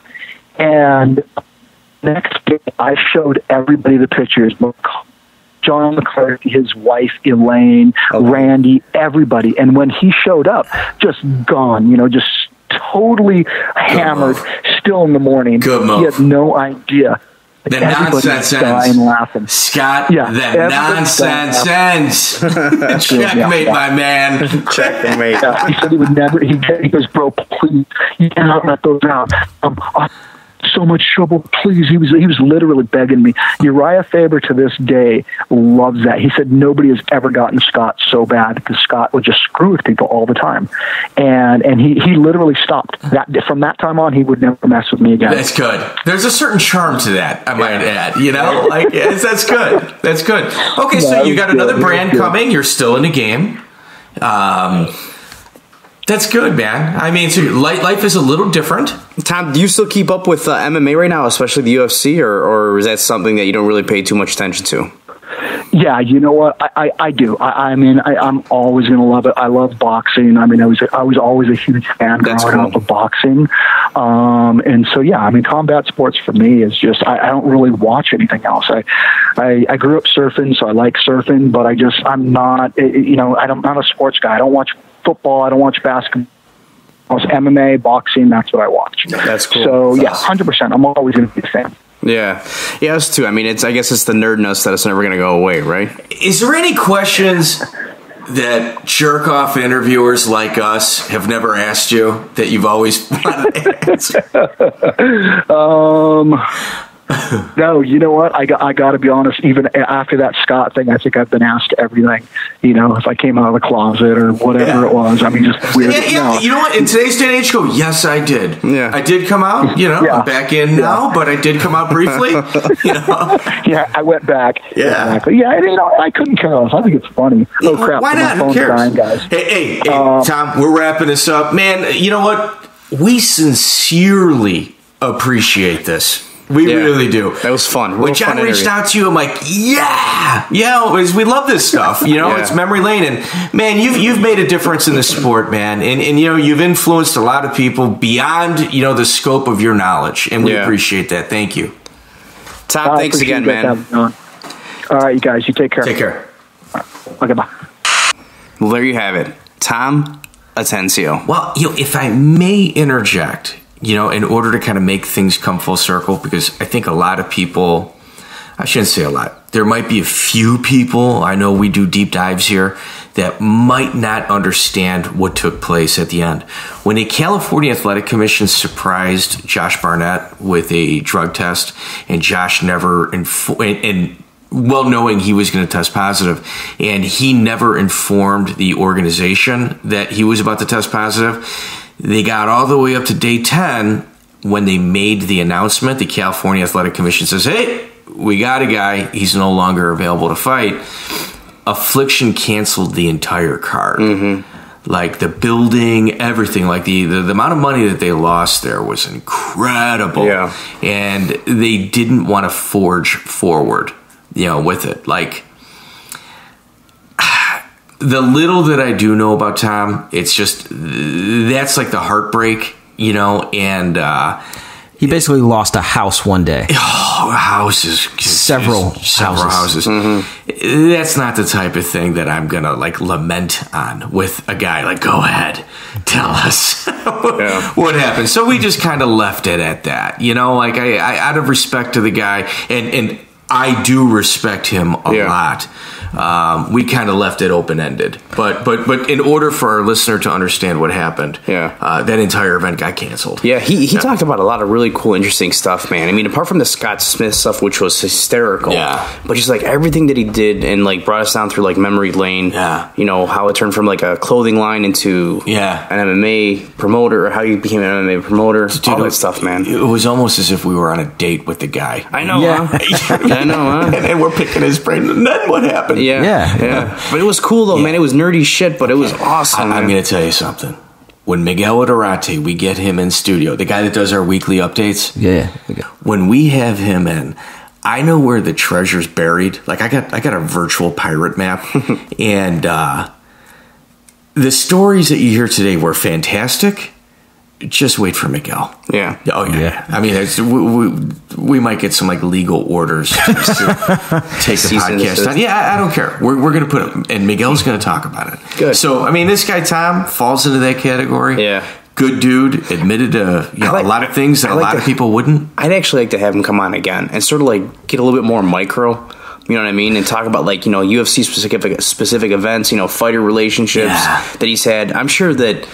And next day, I showed everybody the pictures. John McCarthy, his wife, Elaine, Randy, everybody. And when he showed up, just gone, just totally hammered, still in the morning. Good move. He had no idea. The nonsense ends. Laughing. Scott, the nonsense ends. Checkmate, my man. Checkmate. Yeah, he said he would never, he goes, bro, please, you cannot let those out. So much trouble, please. He was literally begging me. Uriah Faber to this day loves that. He said nobody has ever gotten Scott so bad because Scott would just screw with people all the time, and he literally stopped. That from that time on, he would never mess with me again. That's good. There's a certain charm to that, I might add. That's good. That's good. Okay, so you got another brand coming. You're still in the game. That's good, man. I mean, so life is a little different. Tom, do you still keep up with MMA right now, especially the UFC, or is that something that you don't really pay too much attention to? Yeah, you know what? I do. I'm always going to love it. I love boxing. I mean, I was always a huge fan growing up of boxing. And so, yeah, I mean, combat sports for me is just, I don't really watch anything else. I grew up surfing, so I like surfing, but I'm not, I'm not a sports guy. I don't watch football. I don't watch basketball. MMA, boxing, that's what I watch. That's cool. So, yeah, 100%. I'm always going to be a fan. Yeah, us too. I mean, I guess it's the nerdness that it's never going to go away, right? Is there any questions that jerk-off interviewers like us have never asked you that you've always wanted to answer? No, you know what? I got to be honest. Even after that Scott thing, I think I've been asked everything. If I came out of the closet or whatever it was. I mean, just weird. Yeah. You know what? In today's day and age, yes, I did. Yeah, I did come out. I'm back in now, but I did come out briefly. Yeah, I went back. Yeah, exactly. Yeah, I couldn't care less. I think it's funny. Oh crap! Why not? Who cares, dying, guys? Hey, Tom, we're wrapping this up, man. You know what? We sincerely appreciate this. We really do. That was fun. When John reached out to you, I'm like, we love this stuff. It's memory lane, and man, you've made a difference in the sport, man, and you've influenced a lot of people beyond the scope of your knowledge, and we appreciate that. Thank you, Tom. Thanks again, man. All right, you guys, you take care. Take care. Okay, bye. Well, there you have it, Tom Atencio. Well, if I may interject. In order to kind of make things come full circle, because I think a lot of people, I shouldn't say a lot, there might be a few people, I know we do deep dives here, that might not understand what took place at the end. When the California Athletic Commission surprised Josh Barnett with a drug test, and Josh never, well knowing he was going to test positive, and he never informed the organization that he was about to test positive, they got all the way up to day 10 when they made the announcement. The California Athletic Commission says, hey, we got a guy. He's no longer available to fight. Affliction canceled the entire card. Like the building, everything, like the amount of money that they lost there was incredible. Yeah. And they didn't want to forge forward, with it. Like, the little that I do know about Tom, it's just, that's like the heartbreak, and he basically lost a house one day. Oh, houses. Several houses. Mm-hmm. That's not the type of thing that I'm going to like lament on with a guy. Like, go ahead, tell us what happened. So we just kind of left it at that. Like I out of respect to the guy, and I do respect him a lot. We kind of left it open-ended, but in order for our listener to understand what happened, that entire event got canceled. Yeah, he talked about a lot of really cool, interesting stuff, man. I mean, apart from the Scott Smith stuff, which was hysterical, but just like everything that he did and like brought us down through like memory lane. How it turned from like a clothing line into an MMA promoter, or how you became an MMA promoter, all that stuff, man. It was almost as if we were on a date with the guy. I know, I know, and we're picking his brain. And then what happened? Yeah. But it was cool though, man. It was nerdy shit, but it was awesome. I'm going to tell you something. When Miguel Adarate, we get him in studio, the guy that does our weekly updates. When we have him in, I know where the treasure's buried. Like I got a virtual pirate map, and the stories that you hear today were fantastic. Just wait for Miguel. Yeah. Oh, yeah. I mean, we might get some like legal orders to take the podcast down. Yeah, I don't care. We're going to put him, and Miguel's going to talk about it. Good. So, I mean, this guy, Tom, falls into that category. Yeah. Good dude, admitted to a lot of things that a lot of people wouldn't. I'd actually like to have him come on again and sort of like get a little bit more micro. You know what I mean? And talk about like, UFC specific events, fighter relationships that he's had. I'm sure that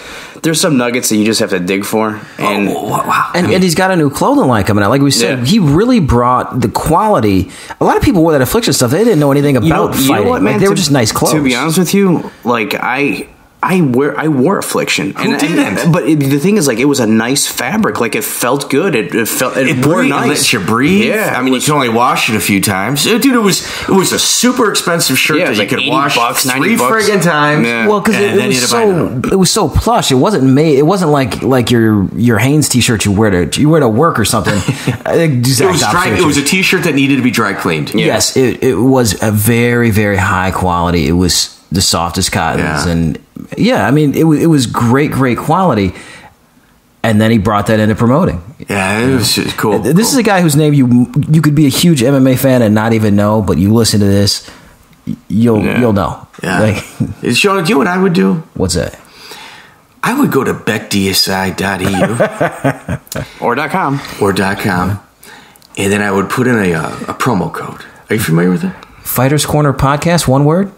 there's some nuggets that you just have to dig for. And wow. And he's got a new clothing line coming out. Like we said, he really brought the quality. A lot of people wore that Affliction stuff. They didn't know anything about fighting. You know what, man? Like, they were just nice clothes. To be honest with you, like I wore Affliction. Who didn't? But the thing is, like, it was a nice fabric. Like, it felt good. It wore nice. It lets you breathe. Yeah. I mean, you can only wash it a few times. Dude, it was a super expensive shirt that you could wash $3 friggin' times. Yeah. Well, because it was so plush. It wasn't made. It wasn't like your Hanes t-shirt you wear to work or something. It was a t-shirt that needed to be dry cleaned. Yeah. Yes, it was a very, very high quality. It was the softest cottons, and I mean, it was great quality. And then he brought that into promoting. Yeah, it was cool. This is a guy whose name you could be a huge MMA fan and not even know, but you listen to this, you'll know. Yeah. Sean, do you know what I would do? What's that? I would go to betdsi.eu or .com, and then I would put in a promo code. Are you familiar with it? Fighters Corner Podcast, one word?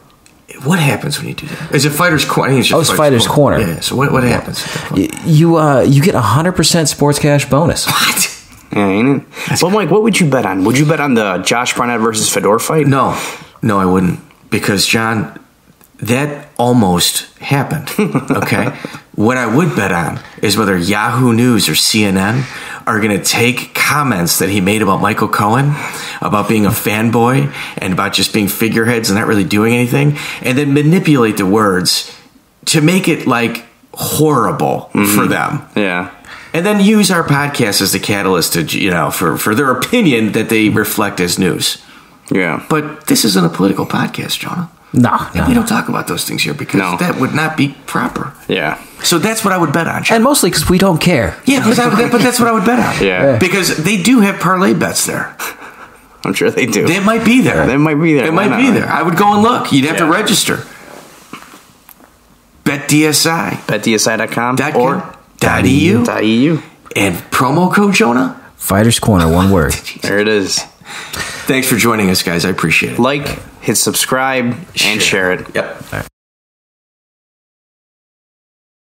What happens when you do that? Is it Fighters Corner? It's Fighters Corner. Yeah. So what happens? You get 100% sports cash bonus. What? Yeah, ain't it? Well, Mike, what would you bet on? Would you bet on the Josh Barnett versus Fedor fight? No, I wouldn't, because John, that almost happened. Okay, what I would bet on is whether Yahoo News or CNN are going to take comments that he made about Michael Cohen, about being a fanboy, and about just being figureheads and not really doing anything, and then manipulate the words to make it like horrible for them. Yeah. And then use our podcast as the catalyst to, for their opinion that they reflect as news. Yeah. But this isn't a political podcast, Jonah. No. We don't talk about those things here because that would not be proper. Yeah. So that's what I would bet on, Jonah. And mostly because we don't care. Yeah, but that's what I would bet on. Yeah. Because they do have parlay bets there. I'm sure they do. They might be there. They might be there. They might be there. I would go and look. You'd have to register. BetDSI. BetDSI.com or .eu. And promo code, Jonah? Fighters Corner, one word. There it is. Thanks for joining us, guys. I appreciate it. Like, hit subscribe, and share it. Yep.